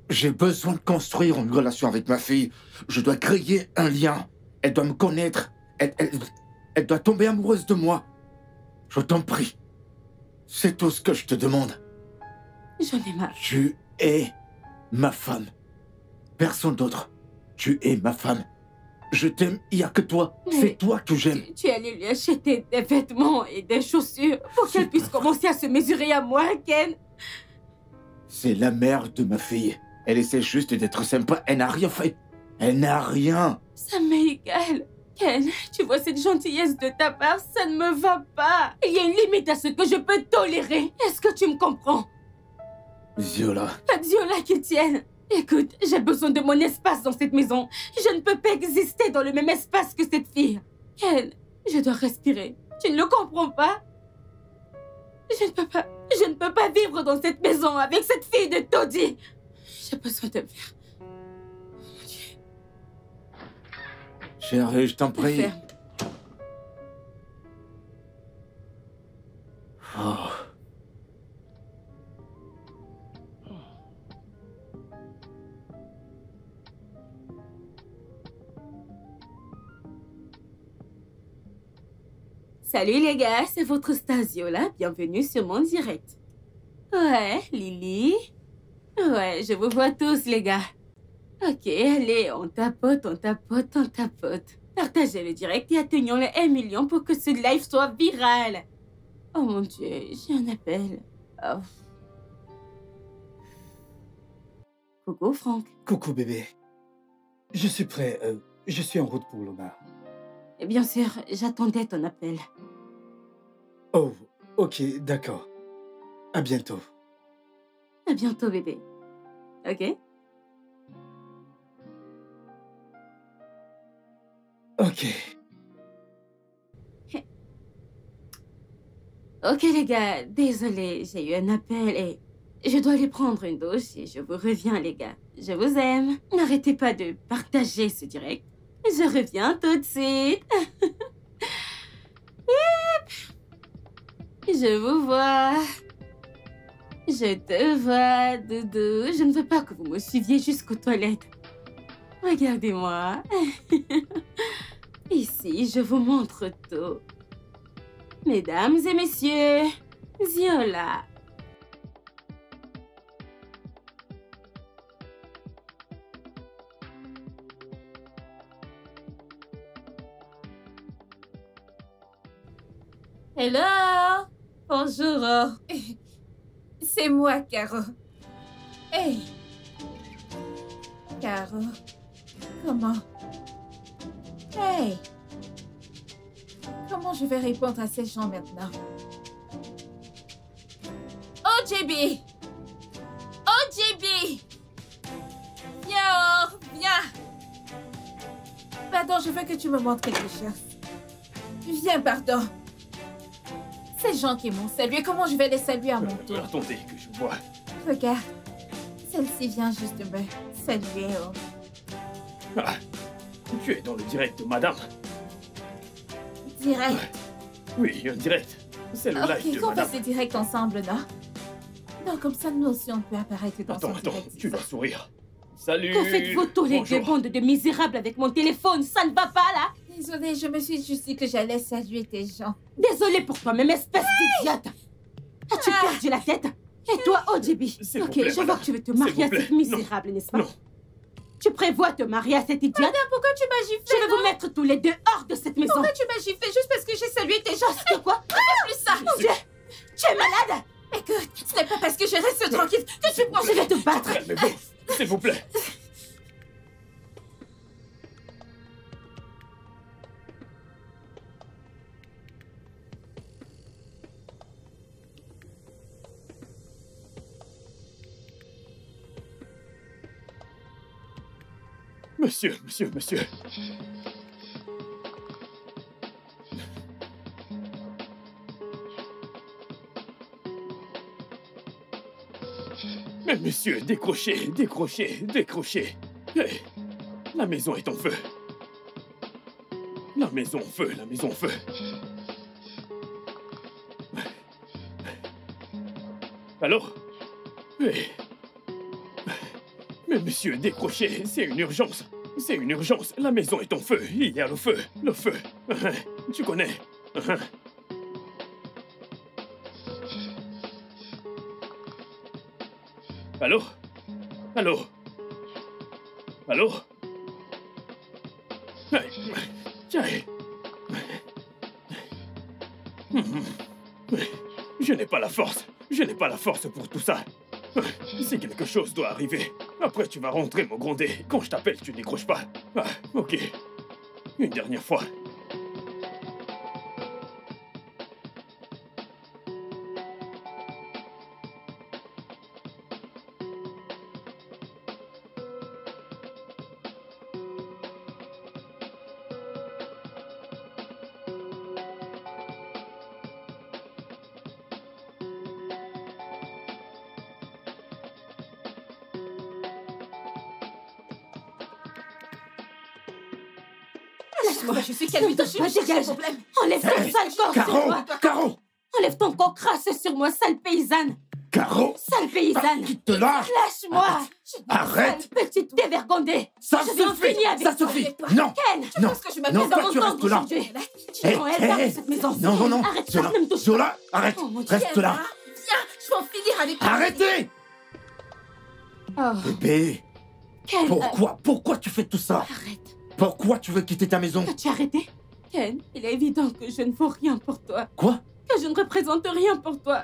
J'ai besoin de construire une relation avec ma fille. Je dois créer un lien. Elle doit me connaître. Elle doit tomber amoureuse de moi. Je t'en prie. C'est tout ce que je te demande. J'en ai marre. Tu es ma femme. Personne d'autre. Tu es ma femme. Je t'aime, il n'y a que toi. Mais- C'est toi que j'aime. Tu es allé lui acheter des vêtements et des chaussures pour qu'elle puisse commencer à se mesurer à moi, Ken. C'est la mère de ma fille. Elle essaie juste d'être sympa. Elle n'a rien fait. Elle n'a rien. Ça m'est égal. Ken, tu vois cette gentillesse de ta part, ça ne me va pas. Il y a une limite à ce que je peux tolérer. Est-ce que tu me comprends? Ziola. Pas Ziola qui tienne. Écoute, j'ai besoin de mon espace dans cette maison. Je ne peux pas exister dans le même espace que cette fille. Ken, je dois respirer. Tu ne le comprends pas? Je ne peux pas vivre dans cette maison avec cette fille de taudis. J'ai besoin de verre. Mon Dieu. Chérie, je t'en prie. Ferme. Oh. Salut les gars, c'est votre Stasio là. Bienvenue sur mon direct. Ouais, Lily. Ouais, je vous vois tous les gars. Ok, allez, on tapote, on tapote, on tapote. Partagez le direct et atteignons les 1 million pour que ce live soit viral. Oh mon Dieu, j'ai un appel. Oh. Coucou Franck. Coucou bébé. Je suis prêt. Je suis en route pour Loma. Et bien sûr, j'attendais ton appel. Oh, ok, d'accord. À bientôt. À bientôt bébé. Ok? Ok. Ok les gars, désolé, j'ai eu un appel et je dois aller prendre une douche et je vous reviens les gars. Je vous aime. N'arrêtez pas de partager ce direct. Je reviens tout de suite. Je vous vois. Je te vois, Doudou. Je ne veux pas que vous me suiviez jusqu'aux toilettes. Regardez-moi. Ici, je vous montre tout. Mesdames et messieurs, Ziola. Hello! Bonjour. C'est moi, Caro. Hey! Caro, comment? Hey! Comment je vais répondre à ces gens maintenant? Oh, JB! Oh, JB! Viens, oh, viens! Pardon, je veux que tu me montres quelque chose. Viens, pardon. Ces gens qui m'ont salué, comment je vais les saluer à mon tour? Attendez, que je vois. Regarde, celle-ci vient juste de me saluer. Oh. Ah, tu es dans le direct de madame. Direct. Oui, un direct. C'est le live Ok, de qu'on madame. fasse des directs ensemble, non? Non, comme ça, nous aussi, on peut apparaître dans son Attends, direct. tu dois sourire. Salut. Que faites-vous tous les deux Bonjour. bandes de misérables avec mon téléphone? Ça ne va pas là? Désolée, je me suis juste dit que j'allais saluer tes gens. Désolée pour toi, même espèce d'idiote. As-tu perdu la tête? Et toi, OJB? S'il vous Ok, plaît, je vois madame. que tu veux te S'il marier vous à plaît. cette misérable, n'est-ce pas? Non. Tu prévois te marier à cette idiote? Madame, pourquoi tu m'as giflé? Je vais vous mettre tous les deux hors de cette maison. Pourquoi tu m'as giflé juste parce que j'ai salué tes gens? Parce que quoi? Plus ça! Mon Dieu! Tu es malade? Écoute, ce n'est pas parce que je reste tranquille que tu prends... Je vais te battre. Calmez-vous, s'il vous plaît. Monsieur. Mais monsieur, décrochez. Hey, la maison est en feu. La maison en feu. Allô? Hey. Mais monsieur, décrochez, c'est une urgence. La maison est en feu. Il y a le feu. Tu connais. Allô? Tiens. Je n'ai pas la force pour tout ça. Si quelque chose doit arriver, après tu vas rentrer me gronder. Quand je t'appelle, tu décroches pas. Ah, ok. Une dernière fois. Lâche-moi, je suis calme, dégage. Enlève ton sale corps sur moi. Caro! Enlève ton corps crasse sur moi, sale paysanne. Caro! Sale paysanne. Qui te lâche! Lâche-moi. Arrête! Sale petite dévergondée. Ça Je vais en suffit! finir avec Ça toi. suffit! Non! Ken, Non! pense que je Non, m'appelle toi, dans tu mon restes temps là. aujourd'hui. Tu Hé, prends elle part hé, de cette maison. Non, non, non! Arrête Zola, ça, ne me touche Zola, pas. arrête! Oh, mon Dieu. Reste là! Viens, je vais en finir avec toi. Arrêtez! Oh, Bébé, Ken, pourquoi tu fais tout ça? arrête. Pourquoi tu veux quitter ta maison? As-tu arrêté? Ken, il est évident que je ne vaux rien pour toi. Quoi? Que je ne représente rien pour toi.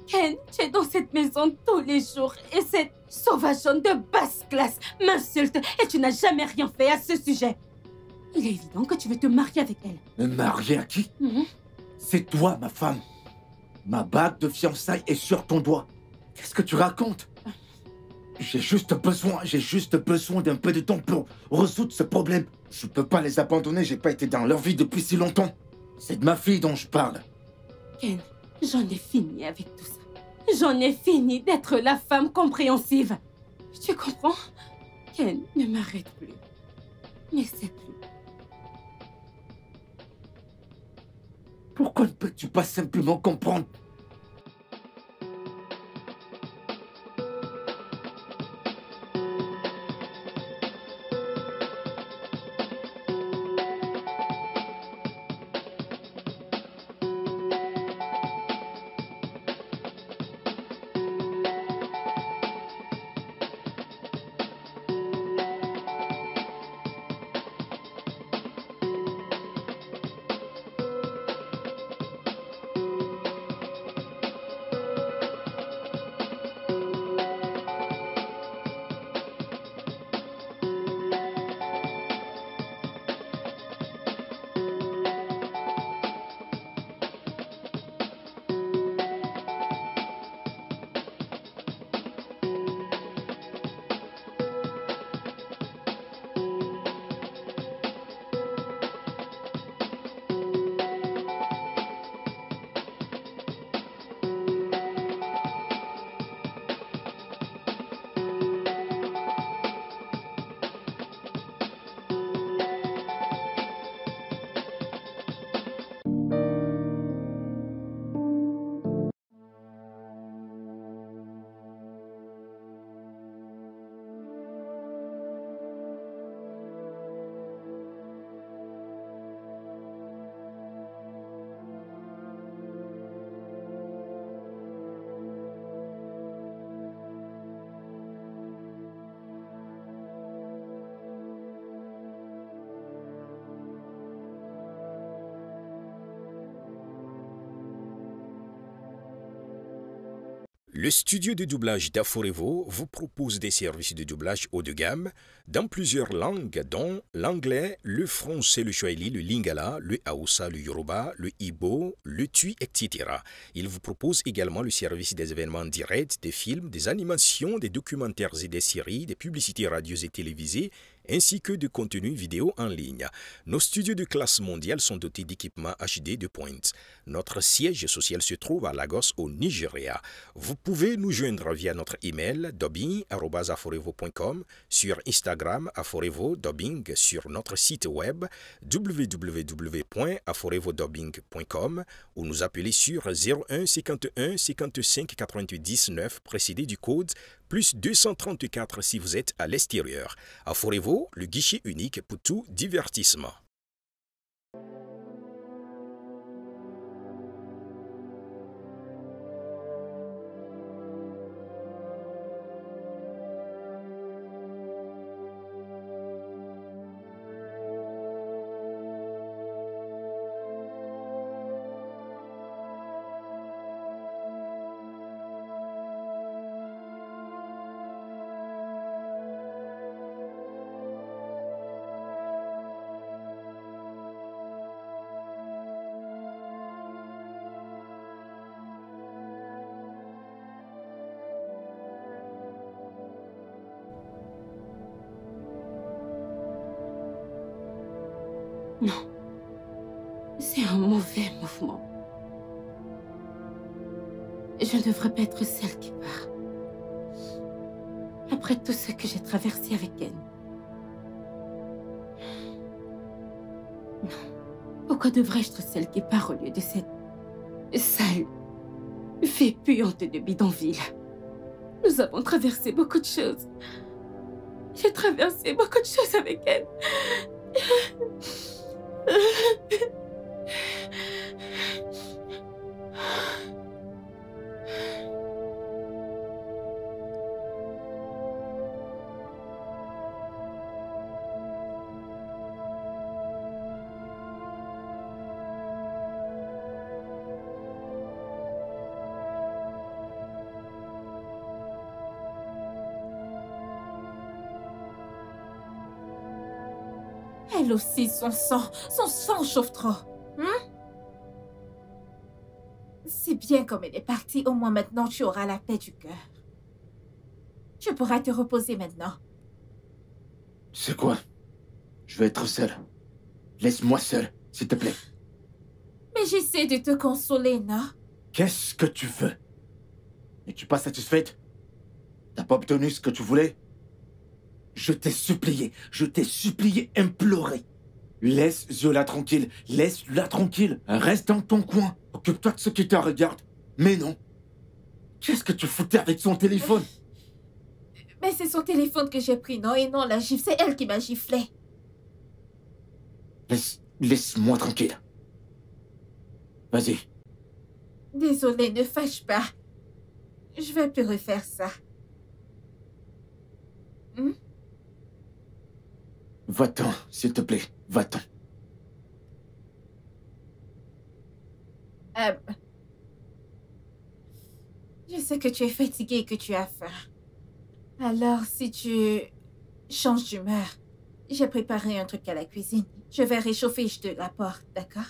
Ken, tu es dans cette maison tous les jours et cette sauvageonne de basse classe m'insulte et tu n'as jamais rien fait à ce sujet. Il est évident que tu veux te marier avec elle. Me marier à qui? Mhm. C'est toi, ma femme. Ma bague de fiançailles est sur ton doigt. Qu'est-ce que tu racontes? J'ai juste besoin d'un peu de temps pour résoudre ce problème. Je peux pas les abandonner, j'ai pas été dans leur vie depuis si longtemps. C'est de ma fille dont je parle. Ken, j'en ai fini avec tout ça. J'en ai fini d'être la femme compréhensive. Tu comprends? Ken, ne m'arrête plus. N'essaie plus. Pourquoi ne peux-tu pas simplement comprendre? Le studio de doublage d'Aforevo vous propose des services de doublage haut de gamme dans plusieurs langues dont l'anglais, le français, le swahili, le lingala, le hausa, le yoruba, le igbo, le tui, etc. Il vous propose également le service des événements directs, des films, des animations, des documentaires et des séries, des publicités radios et télévisées, ainsi que de contenus vidéo en ligne. Nos studios de classe mondiale sont dotés d'équipements HD de pointe. Notre siège social se trouve à Lagos, au Nigeria. Vous pouvez nous joindre via notre email dubbing@aforevo.com, sur Instagram Aforevo Dubbing, sur notre site web www.aforevodubbing.com ou nous appeler sur 01 51 55 88 19 précédé du code plus 234 si vous êtes à l'extérieur. Aforevo, le guichet unique pour tout divertissement. Non. C'est un mauvais mouvement. Je ne devrais pas être celle qui part. Après tout ce que j'ai traversé avec elle. Non. Pourquoi devrais-je être celle qui part au lieu de cette sale fée puante de bidonville? Nous avons traversé beaucoup de choses. J'ai traversé beaucoup de choses avec elle. Elle aussi, son sang chauffe trop. C'est bien comme elle est partie, au moins maintenant tu auras la paix du cœur. Tu pourras te reposer maintenant. C'est quoi? Je vais être seul. Laisse-moi seul, s'il te plaît. Mais j'essaie de te consoler, non? Qu'est-ce que tu veux? Es-tu pas satisfaite? T'as pas obtenu ce que tu voulais? Je t'ai supplié, imploré. Laisse Zola tranquille, laisse-la tranquille. Reste dans ton coin. Occupe-toi de ce qui te regarde. Mais non. Qu'est-ce que tu foutais avec son téléphone? Mais c'est son téléphone que j'ai pris, non? Et non, la gifle, c'est elle qui m'a giflé. Laisse-moi tranquille. Vas-y. Désolée, ne fâche pas. Je vais plus refaire ça. Va-t'en, s'il te plaît. Va-t'en. Je sais que tu es fatiguée et que tu as faim. Alors, si tu changes d'humeur, j'ai préparé un truc à la cuisine. Je vais réchauffer et je te l'apporte, d'accord?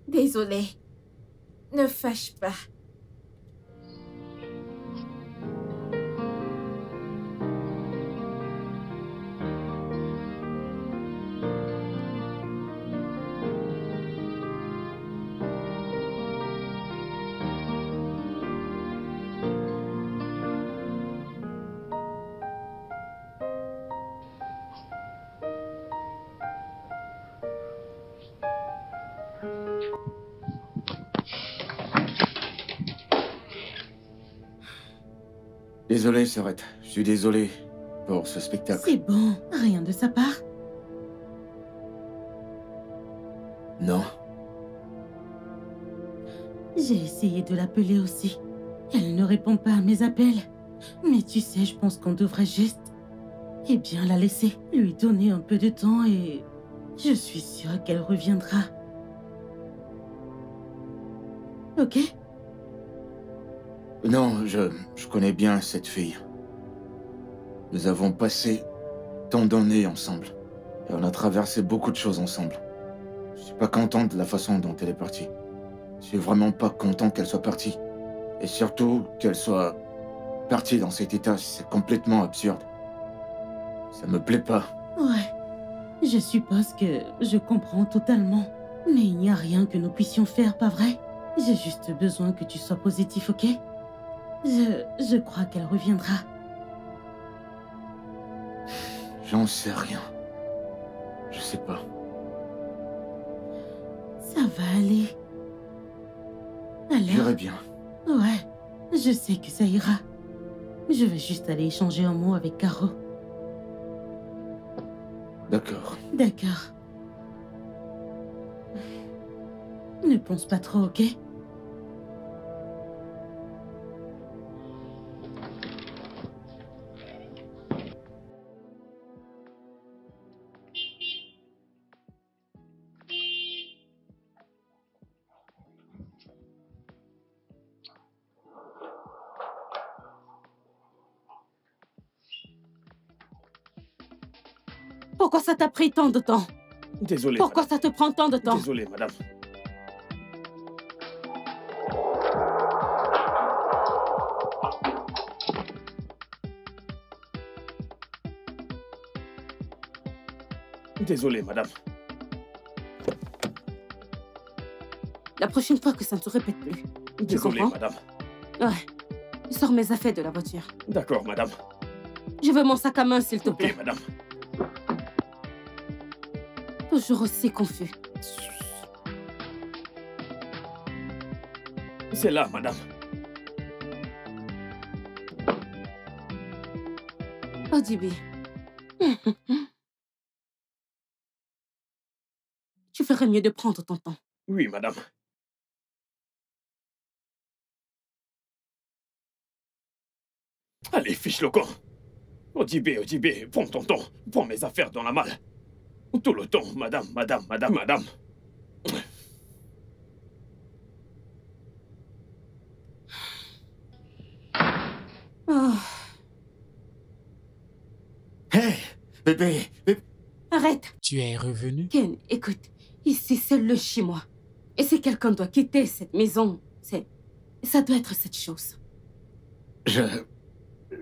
Désolée. Ne fâche pas. Désolé, Sorette. Je suis désolé pour ce spectacle. C'est bon, rien de sa part. Non. J'ai essayé de l'appeler aussi. Elle ne répond pas à mes appels. Mais tu sais, je pense qu'on devrait juste... Eh bien, la laisser. Lui donner un peu de temps et... Je suis sûre qu'elle reviendra. Ok? Non, je connais bien cette fille. Nous avons passé tant d'années ensemble. Et on a traversé beaucoup de choses ensemble. Je suis pas content de la façon dont elle est partie. Je suis vraiment pas content qu'elle soit partie. Et surtout, qu'elle soit partie dans cet état. C'est complètement absurde. Ça me plaît pas. Ouais. Je suppose que je comprends totalement. Mais il n'y a rien que nous puissions faire, pas vrai? J'ai juste besoin que tu sois positif, ok? Je crois qu'elle reviendra. J'en sais rien. Je sais pas. Ça va aller. Alors... J'irai bien. Ouais, je sais que ça ira. Je vais juste aller échanger un mot avec Caro. D'accord. D'accord. Ne pense pas trop, ok? Pourquoi ça t'a pris tant de temps? Désolé. Pourquoi madame. ça te prend tant de temps? Désolé, madame. Désolé, madame. La prochaine fois que ça ne se répète plus. Tu Désolé, comprends? madame. Ouais. Sors mes affaires de la voiture. D'accord, madame. Je veux mon sac à main, s'il te Ok, plaît. madame. Toujours aussi confus. C'est là, madame. Odibi. Tu ferais mieux de prendre ton temps. Oui, madame. Allez, fiche le camp. Odibe, prends ton temps. Prends mes affaires dans la malle. Tout le temps, madame. Oh. Hey, bébé. Arrête. Tu es revenu? Ken, écoute. Ici, c'est le chez moi. Et si quelqu'un doit quitter cette maison, ça doit être cette chose. Je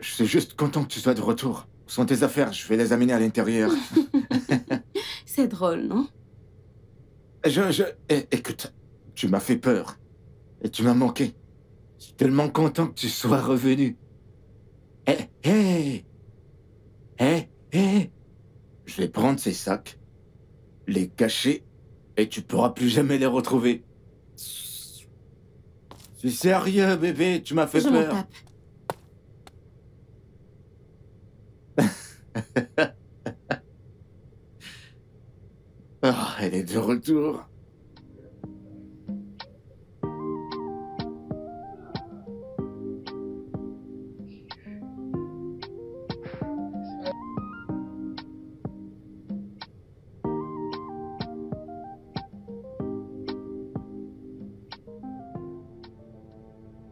suis juste content que tu sois de retour. Où sont tes affaires? Je vais les amener à l'intérieur. C'est drôle, non? Écoute, tu m'as fait peur. Et tu m'as manqué. Je suis tellement content que tu sois revenu. Hé. Je vais prendre ces sacs, les cacher, et tu pourras plus jamais les retrouver. C'est sérieux, bébé, tu m'as fait Je m'en peur. tape. Ah, elle est de retour.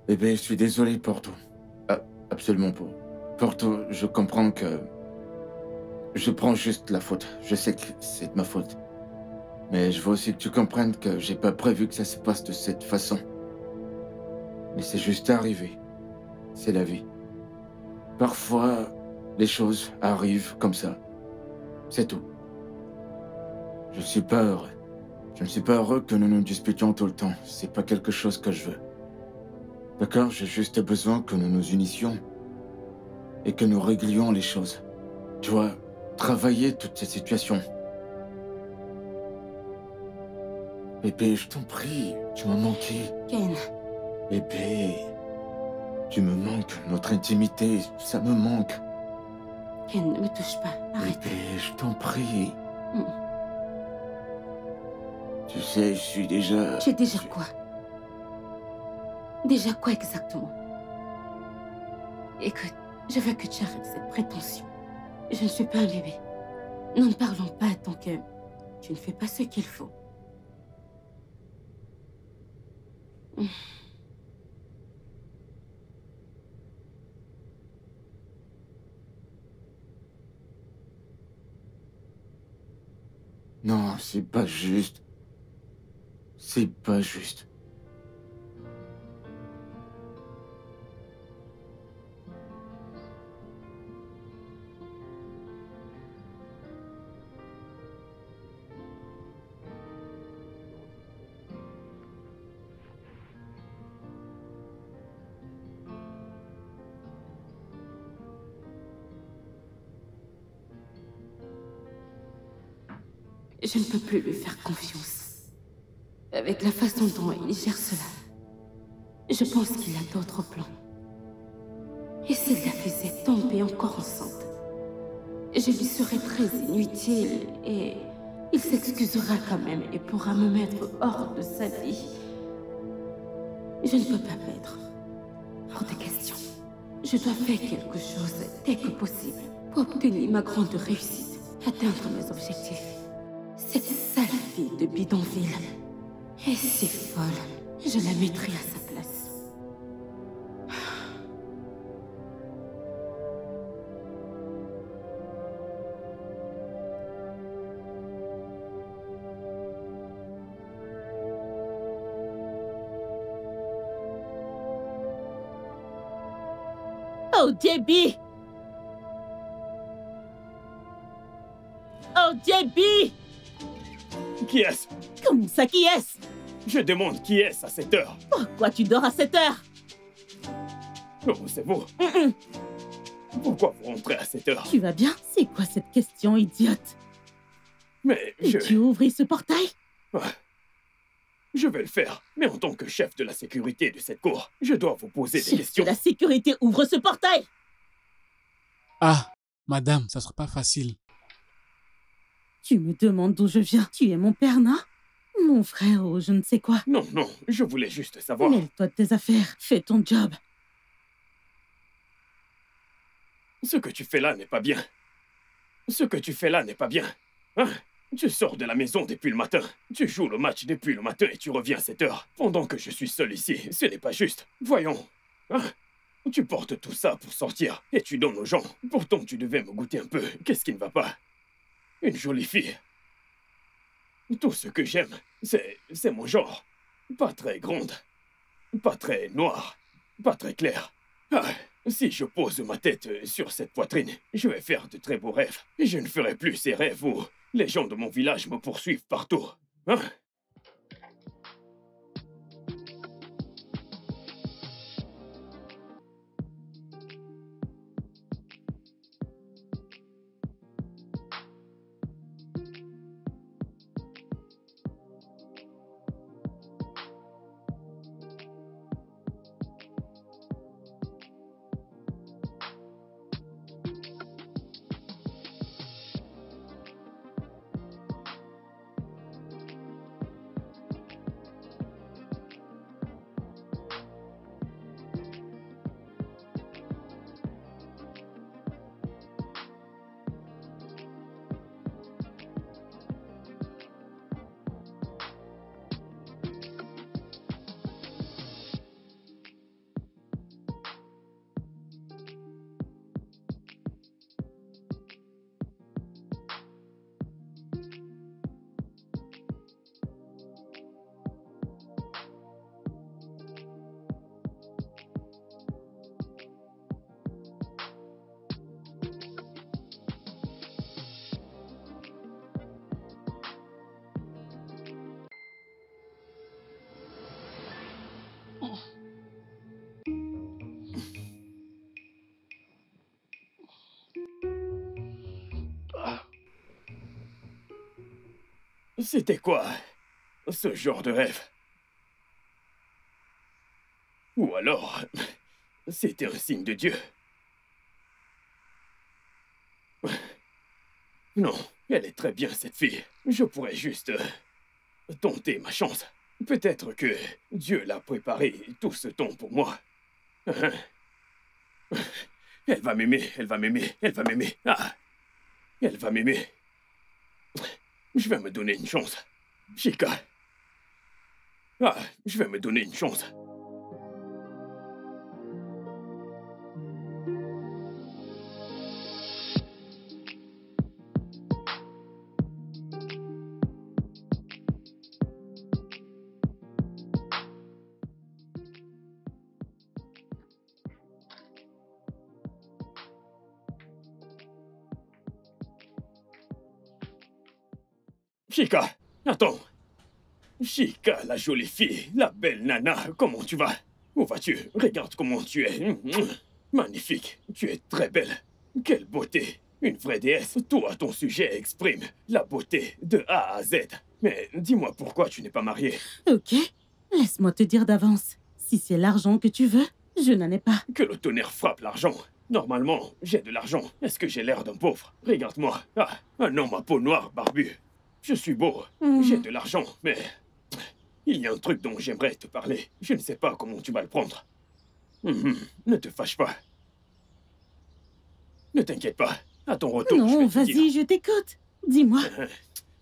Bébé, je suis désolé pour tout. Ah, absolument pas. Pour tout, je comprends que... Je prends juste la faute. Je sais que c'est de ma faute. Mais je veux aussi que tu comprennes que j'ai pas prévu que ça se passe de cette façon. Mais c'est juste arrivé. C'est la vie. Parfois, les choses arrivent comme ça. C'est tout. Je suis pas heureux. Je ne suis pas heureux que nous nous disputions tout le temps. C'est pas quelque chose que je veux. D'accord? J'ai juste besoin que nous nous unissions et que nous réglions les choses. Tu vois, travailler toutes ces situations. Bébé, je t'en prie, tu m'as manqué. Ken. Bébé, tu me manques, notre intimité, ça me manque. Ken, ne me touche pas, arrête. Bébé, je t'en prie. Mm. Tu sais, je suis déjà... Tu es déjà quoi? Déjà quoi exactement? Écoute, je veux que tu arrêtes cette prétention. Je ne suis pas un bébé. Nous ne parlons pas tant que tu ne fais pas ce qu'il faut. Non, c'est pas juste. C'est pas juste. Je ne peux plus lui faire confiance. Avec la façon dont il gère cela, je pense qu'il a d'autres plans. Et s'il la faisait tomber encore enceinte, je lui serais très inutile et il s'excusera quand même et pourra me mettre hors de sa vie. Je ne peux pas perdre. Hors de question. Je dois faire quelque chose dès que possible pour obtenir ma grande réussite, atteindre mes objectifs. Cette sale fille de bidonville est si folle. Je la mettrai à sa place. Oh, Debbie! Oh, JB! Qui est-ce? Comment ça, qui est-ce? Je demande qui est-ce à cette heure? Pourquoi tu dors à cette heure? Oh, c'est vous. Pourquoi vous rentrez à cette heure? Tu vas bien? C'est quoi cette question idiote? Mais Tu ouvres ce portail? Je vais le faire, mais en tant que chef de la sécurité de cette cour, je dois vous poser des questions. La sécurité ouvre ce portail! Ah, madame, ça sera pas facile. Tu me demandes d'où je viens. Tu es mon père, non? Mon frère ou je ne sais quoi. Non, non, je voulais juste savoir. Mêle-toi de tes affaires. Fais ton job. Ce que tu fais là n'est pas bien. Ce que tu fais là n'est pas bien. Hein? Tu sors de la maison depuis le matin. Tu joues le match depuis le matin et tu reviens à 7 heures. Pendant que je suis seul ici, ce n'est pas juste. Voyons. Hein? Tu portes tout ça pour sortir et tu donnes aux gens. Pourtant, tu devais me goûter un peu. Qu'est-ce qui ne va pas? Une jolie fille. Tout ce que j'aime, c'est mon genre. Pas très grande. Pas très noire. Pas très claire. Ah, si je pose ma tête sur cette poitrine, je vais faire de très beaux rêves. Et je ne ferai plus ces rêves où les gens de mon village me poursuivent partout. Hein? C'était quoi, ce genre de rêve? Ou alors, c'était un signe de Dieu? Non, elle est très bien, cette fille. Je pourrais juste tenter ma chance. Peut-être que Dieu l'a préparé tout ce temps pour moi. Elle va m'aimer, elle va m'aimer, elle va m'aimer. Ah, elle va m'aimer. Je vais me donner une chance. Chica. Ah, je vais me donner une chance. Chica, attends. Chica, la jolie fille, la belle nana, comment tu vas? Où vas-tu? Regarde comment tu es. Magnifique, tu es très belle. Quelle beauté. Une vraie déesse. Tout à ton sujet exprime la beauté de A à Z. Mais dis-moi pourquoi tu n'es pas mariée. Ok, laisse-moi te dire d'avance. Si c'est l'argent que tu veux, je n'en ai pas. Que le tonnerre frappe l'argent. Normalement, j'ai de l'argent. Est-ce que j'ai l'air d'un pauvre? Regarde-moi. Ah, un homme à peau noire, barbu. Je suis beau, j'ai de l'argent, mais il y a un truc dont j'aimerais te parler. Je ne sais pas comment tu vas le prendre. Ne te fâche pas. Ne t'inquiète pas. À ton retour, non, vas-y, je t'écoute. Dis-moi.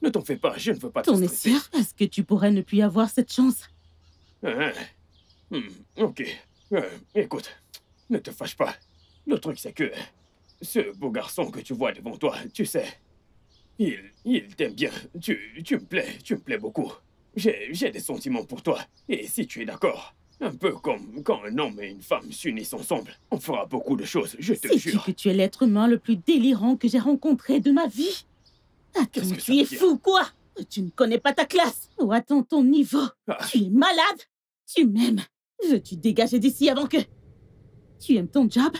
Ne t'en fais pas, je ne veux pas te stresser. T'en es sûr? Est-ce que tu pourrais ne plus avoir cette chance? Ok. Écoute, ne te fâche pas. Le truc, c'est que ce beau garçon que tu vois devant toi, tu sais... Il t'aime bien. Tu me plais beaucoup. J'ai des sentiments pour toi. Et si tu es d'accord, un peu comme quand un homme et une femme s'unissent ensemble, on fera beaucoup de choses, je te jure. Sais-tu que tu es l'être humain le plus délirant que j'ai rencontré de ma vie? Attends, tu es fou, quoi? Tu ne connais pas ta classe. Oh, attends ton niveau. Tu es malade? Tu m'aimes? Veux-tu dégager d'ici avant que... Tu aimes ton job?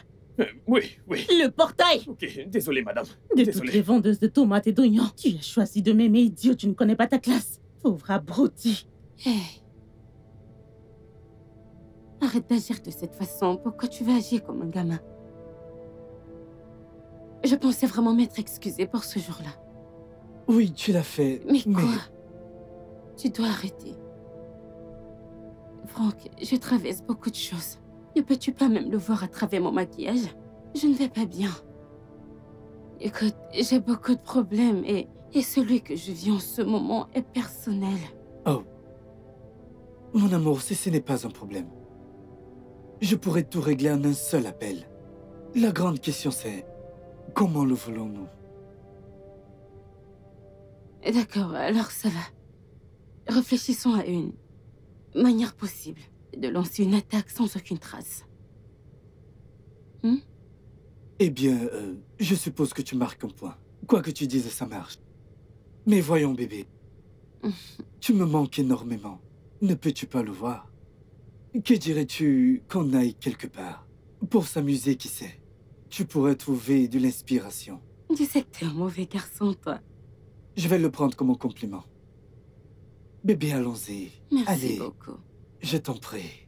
Oui. Le portail! Ok, désolé, madame. De toutes les vendeuses de tomates et d'oignons, tu as choisi de m'aimer, idiot, tu ne connais pas ta classe. Pauvre abruti. Hey. Arrête d'agir de cette façon. Pourquoi tu veux agir comme un gamin? Je pensais vraiment m'être excusée pour ce jour-là. Oui, tu l'as fait. Mais quoi? Tu dois arrêter. Franck, je traverse beaucoup de choses. Ne peux-tu pas même le voir à travers mon maquillage? Je ne vais pas bien. Écoute, j'ai beaucoup de problèmes et celui que je vis en ce moment est personnel. Oh. Mon amour, ce n'est pas un problème. Je pourrais tout régler en un seul appel. La grande question c'est, comment le voulons-nous? D'accord, alors ça va. Réfléchissons à une manière possible de lancer une attaque sans aucune trace. Eh bien, je suppose que tu marques un point. Quoi que tu dises, ça marche. Mais voyons, bébé. Tu me manques énormément. Ne peux-tu pas le voir? Que dirais-tu qu'on aille quelque part? Pour s'amuser, qui sait? Tu pourrais trouver de l'inspiration. Tu sais que t'es un mauvais garçon, toi. Je vais le prendre comme un compliment. Bébé, allons-y. Merci beaucoup. Je t'en prie.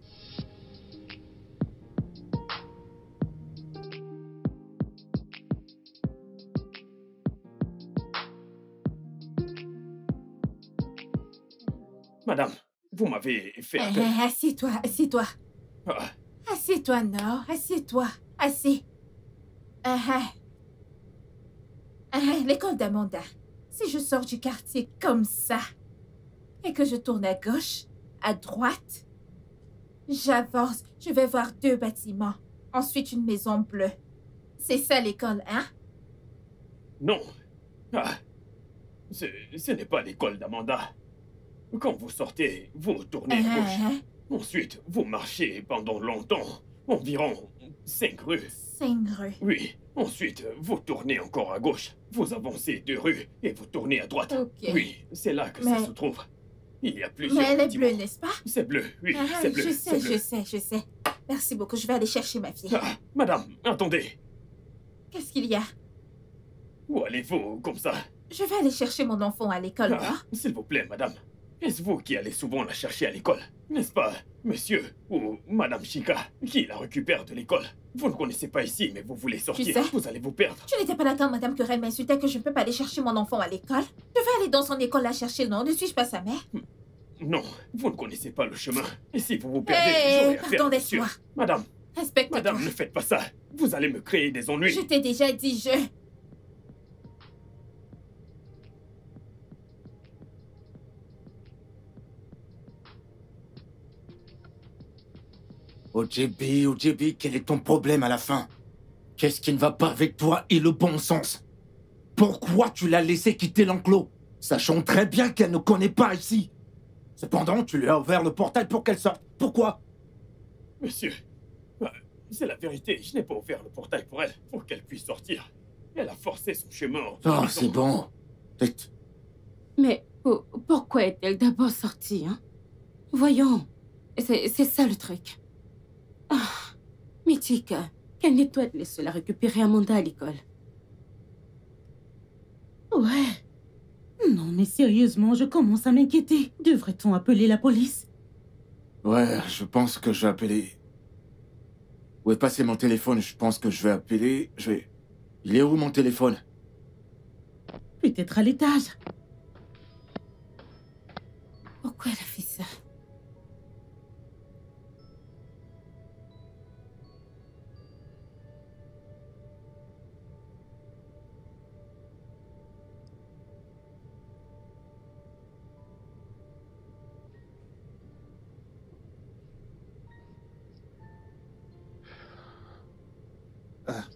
Madame, vous m'avez fait appel. Assieds-toi, assieds-toi. Ah. Assieds-toi, Nord, assieds-toi. Assis. L'école d'Amanda. Si je sors du quartier comme ça, et que je tourne à gauche, à droite, j'avance, je vais voir 2 bâtiments. Ensuite, une maison bleue. C'est ça l'école, hein? Non. Ce n'est pas l'école d'Amanda. Quand vous sortez, vous tournez à gauche. Ensuite, vous marchez pendant longtemps, environ 5 rues. 5 rues? Oui. Ensuite, vous tournez encore à gauche. Vous avancez 2 rues et vous tournez à droite. Ok. Oui, c'est là que ça se trouve. Il y a plusieurs Mais elle est bâtiments. bleue, n'est-ce pas? C'est bleu, oui, c'est bleu. Je sais. Merci beaucoup, je vais aller chercher ma fille. Madame, attendez. Qu'est-ce qu'il y a? Où allez-vous comme ça? Je vais aller chercher mon enfant à l'école, moi. S'il vous plaît, madame. Est-ce vous qui allez souvent la chercher à l'école? N'est-ce pas, monsieur ou madame Chica, qui la récupère de l'école? Vous ne connaissez pas ici, mais vous voulez sortir. Tu sais, vous allez vous perdre. Tu n'étais pas là quand madame Querelle m'insultait que je ne peux pas aller chercher mon enfant à l'école? Je vais aller dans son école la chercher, non? Ne suis-je pas sa mère? Non, vous ne connaissez pas le chemin. Et si vous vous perdez, j'aurai affaire, pardon, monsieur. laisse-moi. Madame. Respecte-toi. Madame, ne faites pas ça. Vous allez me créer des ennuis. Je t'ai déjà dit, OJB, quel est ton problème à la fin? Qu'est-ce qui ne va pas avec toi et le bon sens? Pourquoi tu l'as laissé quitter l'enclos, sachant très bien qu'elle ne connaît pas ici? Cependant, tu lui as ouvert le portail pour qu'elle sorte. Pourquoi? Monsieur, c'est la vérité. Je n'ai pas ouvert le portail pour elle, pour qu'elle puisse sortir. Elle a forcé son chemin. Oh, c'est bon. Mais pourquoi est-elle d'abord sortie, hein? Voyons, c'est ça le truc. Ah, Mythica, qu'elle nettoie de laisser la récupérer Amanda à l'école. Ouais. Non, mais sérieusement, je commence à m'inquiéter. Devrait-on appeler la police? Ouais, je pense que je vais appeler... Où est passé mon téléphone? Je pense que je vais appeler... Il est où mon téléphone? Peut-être à l'étage. Pourquoi elle a fait ça?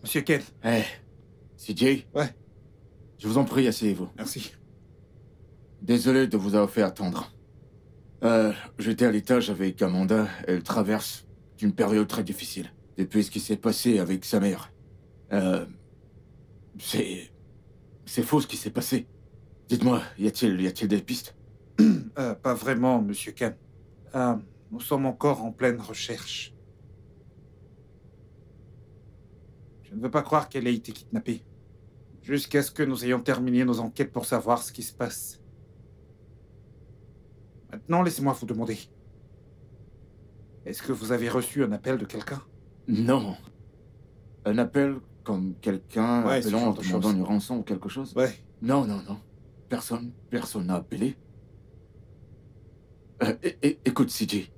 Monsieur Ken. CJ? Ouais. Je vous en prie, asseyez-vous. Merci. Désolé de vous avoir fait attendre. J'étais à l'étage avec Amanda. Elle traverse une période très difficile. Depuis ce qui s'est passé avec sa mère. C'est faux ce qui s'est passé. Dites-moi, y a-t-il des pistes? Pas vraiment, Monsieur Ken. Nous sommes encore en pleine recherche. Je ne veux pas croire qu'elle ait été kidnappée. Jusqu'à ce que nous ayons terminé nos enquêtes pour savoir ce qui se passe. Maintenant, laissez-moi vous demander. Est-ce que vous avez reçu un appel de quelqu'un? Non. Un appel comme quelqu'un Ouais, appelant en demandant une rançon ou quelque chose? Ouais. Non. Personne n'a appelé. Écoute, CJ.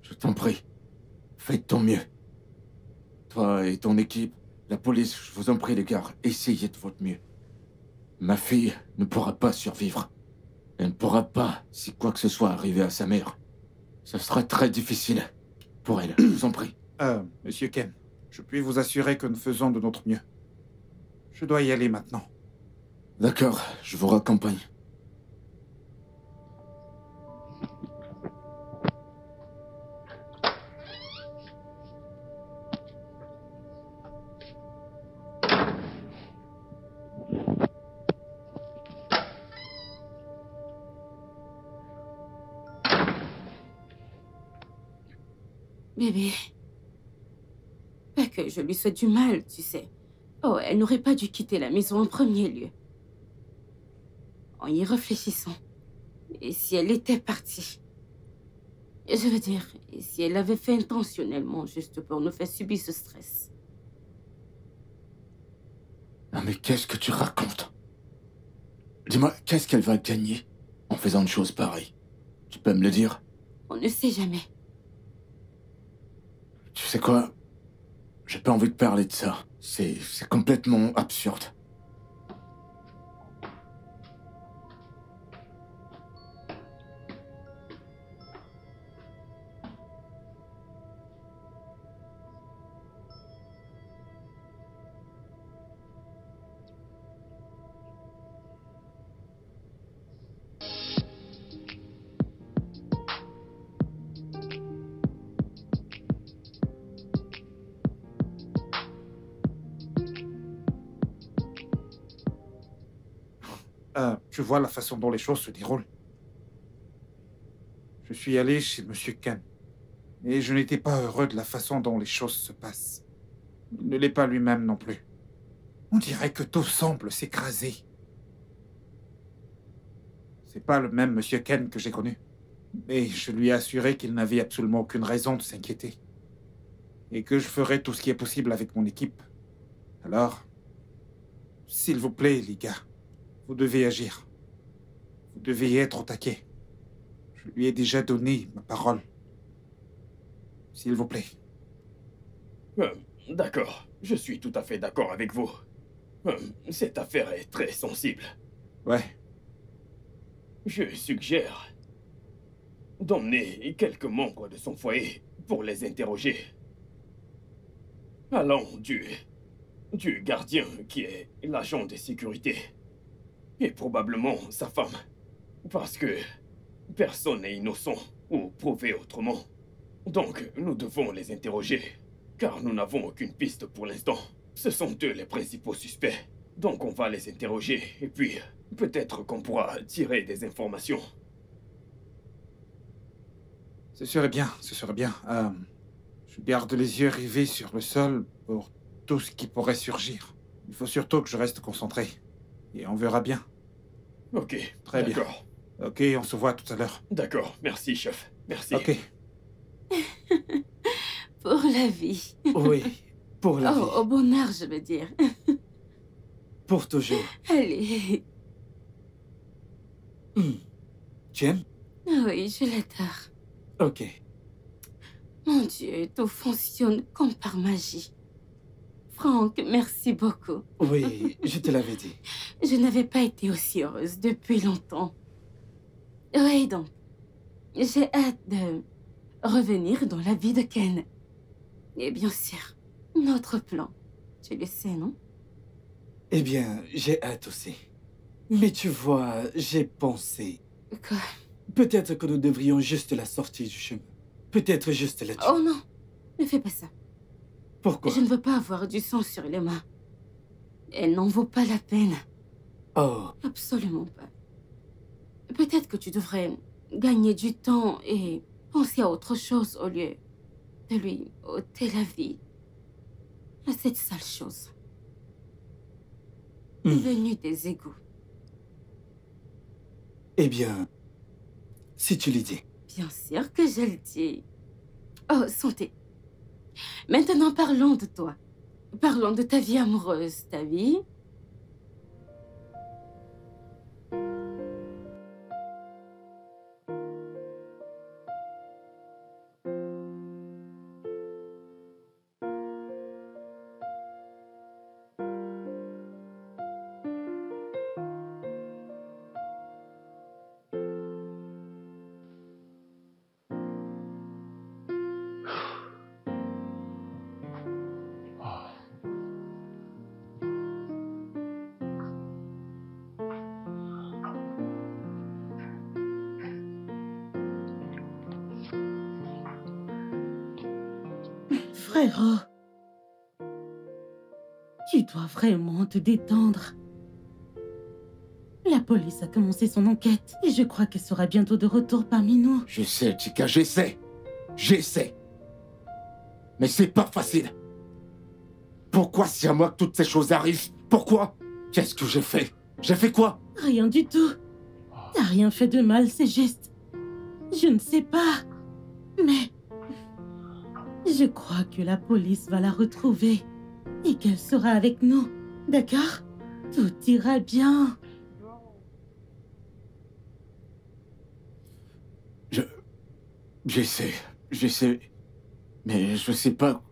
Je t'en prie. Fais de ton mieux. Toi et ton équipe, la police, je vous en prie les gars, essayez de votre mieux. Ma fille ne pourra pas survivre. Elle ne pourra pas, si quoi que ce soit arrivé à sa mère. Ce sera très difficile pour elle, je vous en prie. Monsieur Ken, je puis vous assurer que nous faisons de notre mieux. Je dois y aller maintenant. D'accord, je vous raccompagne. Bébé. Pas que je lui souhaite du mal, tu sais. Oh, elle n'aurait pas dû quitter la maison en premier lieu. En y réfléchissant. Et si elle était partie? Je veux dire, et si elle l'avait fait intentionnellement, juste pour nous faire subir ce stress? Non mais qu'est-ce que tu racontes? Dis-moi, qu'est-ce qu'elle va gagner en faisant une chose pareille? Tu peux me le dire? On ne sait jamais. Tu sais quoi? J'ai pas envie de parler de ça. C'est complètement absurde. Tu vois la façon dont les choses se déroulent. Je suis allé chez Monsieur Ken. Et je n'étais pas heureux de la façon dont les choses se passent. Il ne l'est pas lui-même non plus. On dirait que tout semble s'écraser. C'est pas le même Monsieur Ken que j'ai connu. Mais je lui ai assuré qu'il n'avait absolument aucune raison de s'inquiéter. Et que je ferai tout ce qui est possible avec mon équipe. Alors, s'il vous plaît, les gars, vous devez agir. Vous devez être au taquet. Je lui ai déjà donné ma parole. S'il vous plaît. D'accord. Je suis tout à fait d'accord avec vous. Cette affaire est très sensible. Ouais. Je suggère d'emmener quelques membres de son foyer pour les interroger. Allant du gardien qui est l'agent de sécurité. Et probablement sa femme. Parce que personne n'est innocent ou prouvé autrement. Donc, nous devons les interroger, car nous n'avons aucune piste pour l'instant. Ce sont eux les principaux suspects. Donc on va les interroger, et puis peut-être qu'on pourra tirer des informations. Ce serait bien, ce serait bien. Je garde les yeux rivés sur le sol pour tout ce qui pourrait surgir. Il faut surtout que je reste concentré. Et on verra bien. Ok, très bien. D'accord. Ok, on se voit tout à l'heure. D'accord, merci chef. Merci. Ok. Pour la vie. Oui, pour la vie. Au bonheur, je veux dire. Pour toujours. Allez. Tu aimes? Oui, je l'adore. Ok. Mon Dieu, tout fonctionne comme par magie. Franck, merci beaucoup. Oui, je te l'avais dit. Je n'avais pas été aussi heureuse depuis longtemps. Oui, donc, j'ai hâte de revenir dans la vie de Ken. Et bien sûr, notre plan. Tu le sais, non? Eh bien, j'ai hâte aussi. Mais tu vois, j'ai pensé... Quoi? Peut-être que nous devrions juste la sortir du chemin. Peut-être juste la tuer. Oh non, ne fais pas ça. Pourquoi? Je ne veux pas avoir du sang sur les mains. Elle n'en vaut pas la peine. Oh. Absolument pas. peut-être que tu devrais gagner du temps et penser à autre chose au lieu de lui ôter la vie à cette sale chose. Venue des égouts. Eh bien, si tu le dis. Bien sûr que je le dis. Oh, santé. Maintenant, parlons de toi. Parlons de ta vie amoureuse, ta vie. Frérot, tu dois vraiment te détendre. La police a commencé son enquête et je crois qu'elle sera bientôt de retour parmi nous. Je sais, Chica, j'essaie. J'essaie. Mais c'est pas facile. Pourquoi c'est à moi que toutes ces choses arrivent? Pourquoi? Qu'est-ce que j'ai fait? J'ai fait quoi? Rien du tout. T'as rien fait de mal, c'est juste... Je ne sais pas. Mais... je crois que la police va la retrouver et qu'elle sera avec nous. D'accord? Tout ira bien. J'essaie. Mais je sais pas...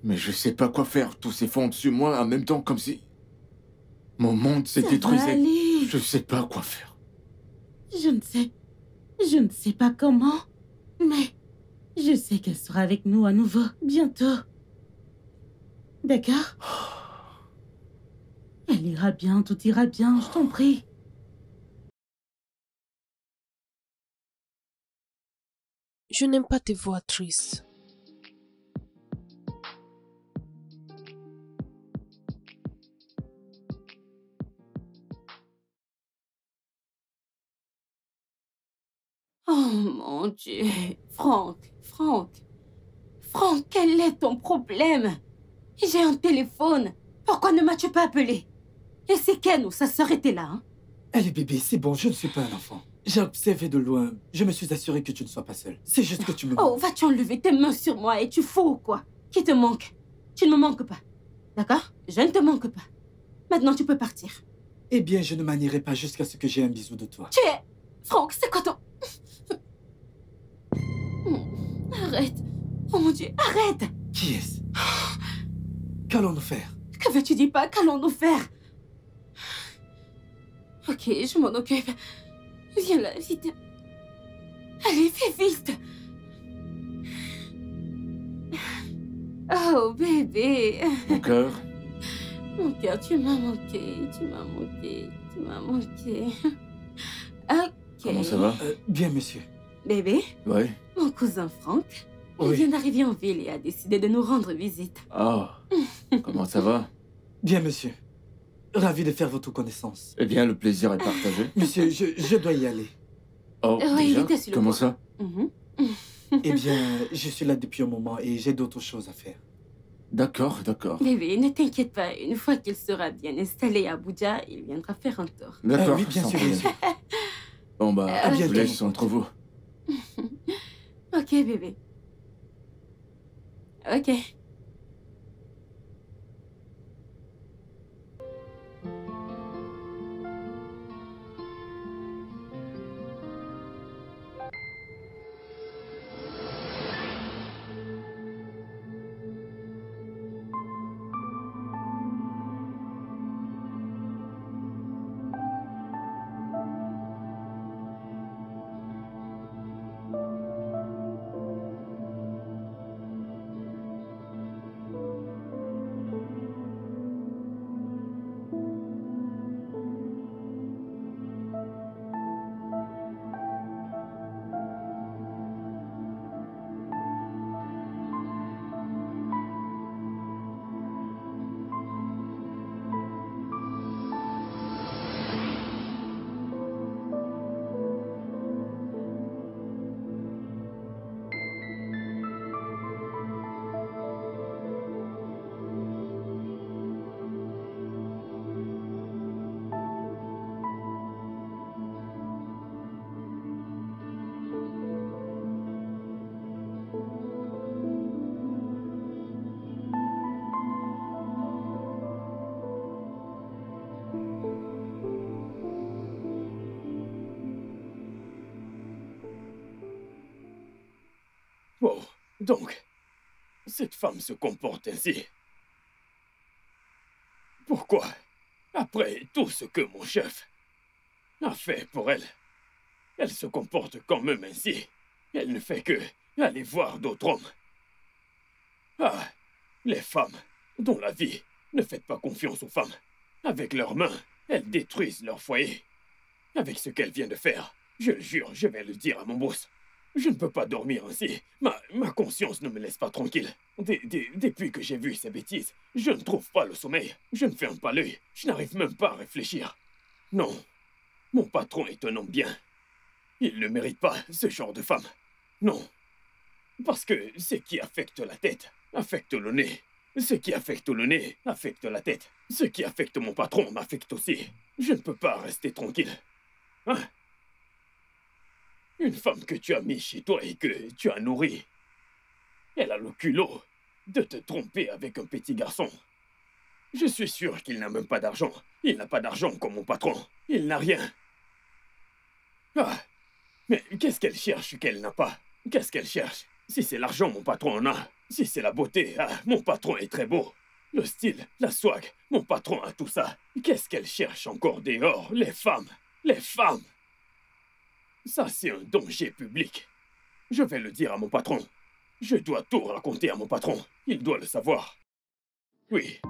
Mais je sais pas quoi faire. Tout s'effondre sur moi en même temps comme si... Mon monde s'est détruisé. Aller. Je sais pas quoi faire. Je ne sais pas comment, mais je sais qu'elle sera avec nous à nouveau, bientôt. D'accord? Elle ira bien, tout ira bien, je t'en prie. Je n'aime pas tes voix tristes. Oh mon Dieu. Franck, quel est ton problème? J'ai un téléphone. Pourquoi ne m'as-tu pas appelé? Et c'est Ken ou sa sœur était là, hein? Allez bébé, c'est bon, je ne suis pas un enfant. J'ai observé de loin. Je me suis assuré que tu ne sois pas seule. C'est juste que tu me... Oh, vas-tu enlever tes mains sur moi et tu fous ou quoi? Qui te manque? Tu ne me manques pas. D'accord? Je ne te manque pas. Maintenant, tu peux partir. Eh bien, je ne m'en irai pas jusqu'à ce que j'ai un bisou de toi. Tu es... Franck, c'est quoi ton... Arrête. Oh mon Dieu, arrête. Qui est-ce? Qu'allons-nous faire? Que veux-tu dire pas? Qu'allons-nous faire? Ok, je m'en occupe. Viens là, vite. Allez, fais vite. Oh, bébé. Mon cœur. Mon cœur, tu m'as manqué. Ok. Comment ça va? Bien, monsieur. Bébé, Ouais. mon cousin Franck, il Oui. vient d'arriver en ville et a décidé de nous rendre visite. Ah. Comment ça va? Bien, monsieur. Ravi de faire votre connaissance. Eh bien, le plaisir est partagé. Monsieur, je dois y aller. Oh, Oui, il déjà? était sur le Comment point. ça? Mhm. Eh bien, je suis là depuis un moment et j'ai d'autres choses à faire. D'accord. Bébé, ne t'inquiète pas. Une fois qu'il sera bien installé à Abuja, il viendra faire un tour. D'accord. oui, bien sans sûr, problème. bien sûr. Bon, bah, À je vous bientôt. laisse entre vous. Ok, bébé. Ok. Oh, donc, cette femme se comporte ainsi. Pourquoi, après tout ce que mon chef a fait pour elle, elle se comporte quand même ainsi? Elle ne fait que aller voir d'autres hommes. Ah, les femmes dont la vie, ne faites pas confiance aux femmes. Avec leurs mains, elles détruisent leur foyer. Avec ce qu'elle vient de faire, je le jure, je vais le dire à mon boss. Je ne peux pas dormir ainsi. Ma conscience ne me laisse pas tranquille. Depuis que j'ai vu ces bêtises, je ne trouve pas le sommeil. Je ne ferme pas l'œil. Je n'arrive même pas à réfléchir. Non, mon patron est un homme bien. Il ne mérite pas ce genre de femme. Non. Parce que ce qui affecte la tête affecte le nez. Ce qui affecte le nez affecte la tête. Ce qui affecte mon patron m'affecte aussi. Je ne peux pas rester tranquille. Hein? Une femme que tu as mise chez toi et que tu as nourrie, elle a le culot de te tromper avec un petit garçon. Je suis sûr qu'il n'a même pas d'argent. Il n'a pas d'argent comme mon patron. Il n'a rien. Ah, mais qu'est-ce qu'elle cherche qu'elle n'a pas? Qu'est-ce qu'elle cherche? Si c'est l'argent, mon patron en a. Si c'est la beauté, mon patron est très beau. Le style, la swag, mon patron a tout ça. Qu'est-ce qu'elle cherche encore dehors? Les femmes. Les femmes. Ça, c'est un danger public. Je vais le dire à mon patron. Je dois tout raconter à mon patron. Il doit le savoir. Oui.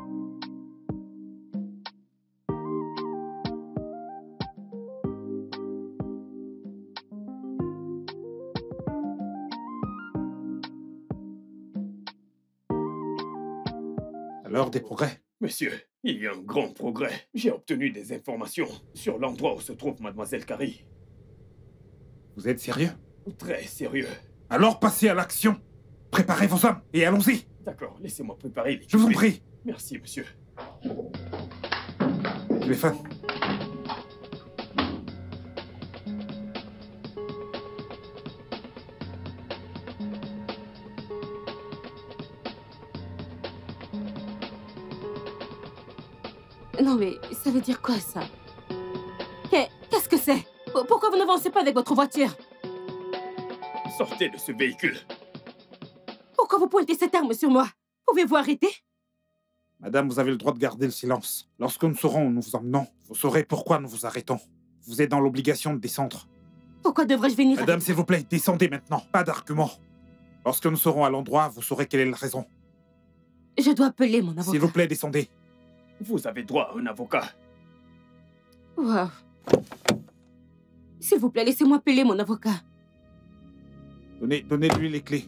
Alors, des progrès? Monsieur, il y a un grand progrès. J'ai obtenu des informations sur l'endroit où se trouve Mademoiselle Carrie. Vous êtes sérieux? Très sérieux. Alors, passez à l'action. Préparez vos hommes et allons-y. D'accord, laissez-moi préparer les... Je vous en prie. Merci, monsieur. Téléphone. Non mais, ça veut dire quoi ça? Qu'est-ce que c'est? Pourquoi vous n'avancez pas avec votre voiture? Sortez de ce véhicule. Pourquoi vous pointez cette arme sur moi? Pouvez-vous arrêter? Madame, vous avez le droit de garder le silence. Lorsque nous saurons où nous vous emmenons, vous saurez pourquoi nous vous arrêtons. Vous êtes dans l'obligation de descendre. Pourquoi devrais-je venir? Madame, s'il vous plaît, descendez maintenant. Pas d'arguments. Lorsque nous serons à l'endroit, vous saurez quelle est la raison. Je dois appeler mon avocat. S'il vous plaît, descendez. Vous avez droit à un avocat. Wow. S'il vous plaît, laissez-moi appeler mon avocat. Donnez-lui les clés.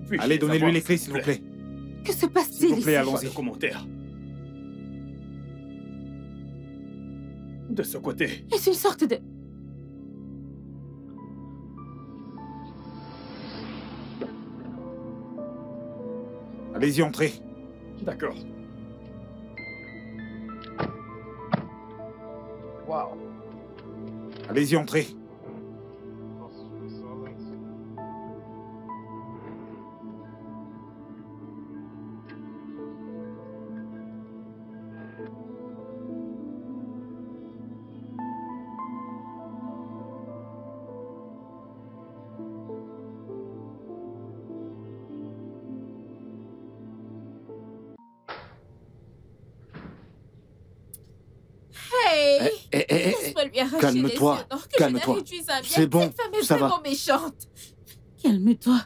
Puis-je Allez, donnez-lui savoir, les clés, s'il vous plaît. Que se passe-t-il S'il vous plaît, ici? allons-y. Pas de commentaire. De ce côté. Est-ce une sorte de... Allez-y, entrez. D'accord. Wow. Allez-y, entrez. Calme-toi, calme-toi. C'est bon, Cette femme est ça va. vraiment méchante. Calme-toi.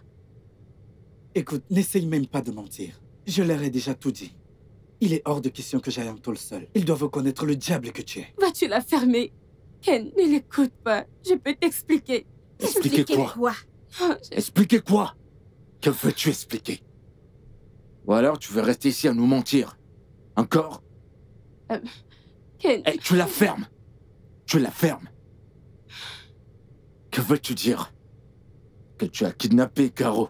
Écoute, n'essaye même pas de mentir. Je leur ai déjà tout dit. Il est hors de question que j'aille en tôle seul. Ils doivent reconnaître le diable que tu es. Vas-tu la fermer? Ken, ne l'écoute pas. Je peux t'expliquer. Expliquer quoi? Expliquer quoi? Que veux-tu expliquer? Ou alors tu veux rester ici à nous mentir? Encore? Ken... Hey, tu la fermes. Tu la fermes. Que veux-tu dire? Que tu as kidnappé Caro.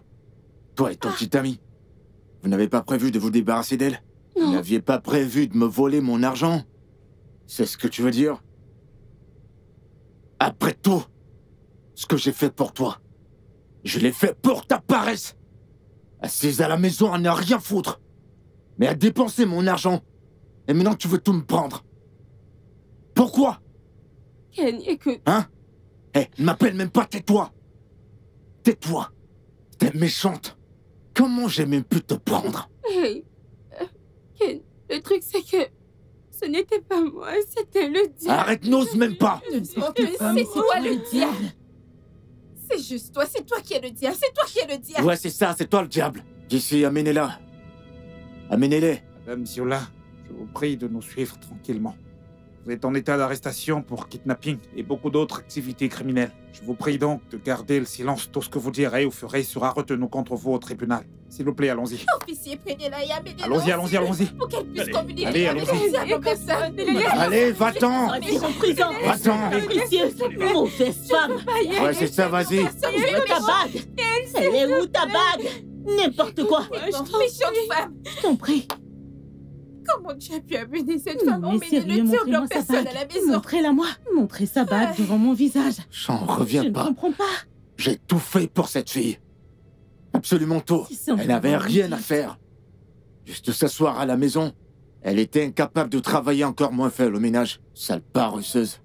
Toi et ton petit ami. Vous n'avez pas prévu de vous débarrasser d'elle? Vous n'aviez pas prévu de me voler mon argent? C'est ce que tu veux dire? Après tout, ce que j'ai fait pour toi, je l'ai fait pour ta paresse. Assise à la maison à ne rien foutre, mais à dépenser mon argent. Et maintenant tu veux tout me prendre. Pourquoi? Ken, écoute... Hein? Hé, ne m'appelle même pas, tais-toi. Tais-toi. T'es méchante. Comment j'ai même pu te prendre? Hey, Ken, le truc c'est que ce n'était pas moi, c'était le diable. Arrête, n'ose même pas. C'est toi le diable. C'est juste toi, c'est toi qui es le diable, c'est toi qui es le diable. Ouais, c'est ça, c'est toi le diable. D'ici, amenez-la. Amenez-les. Madame Ziola, je vous prie de nous suivre tranquillement. Vous êtes en état d'arrestation pour kidnapping et beaucoup d'autres activités criminelles. Je vous prie donc de garder le silence. Tout ce que vous direz ou ferez sera retenu contre vous au tribunal. S'il vous plaît, allons-y. Officier, prenez-la et amenez-la. Allons-y, allons-y, allons-y. Pour qu'elle puisse communiquer allez, avec allons-y. le diable en personne. Allez, va-t'en. Ils en prison. Va-t'en. Officier, mauvaise femme. Ouais, c'est ça, vas-y. Où est ta bague? Elle est où ta bague? N'importe quoi. Méchante femme. Je t'en prie. Comment tu as pu amener cette femme Non, mais emmener le sérieux, diable en montrez-moi sa personne à la bague. maison? Montrez-la moi. Montrez sa bague devant mon visage. J'en reviens Je pas. ne comprends pas. J'ai tout fait pour cette fille. Absolument tout. Elle n'avait rien à faire. Juste s'asseoir à la maison. Elle était incapable de travailler, encore moins faire le ménage. Sale paresseuse.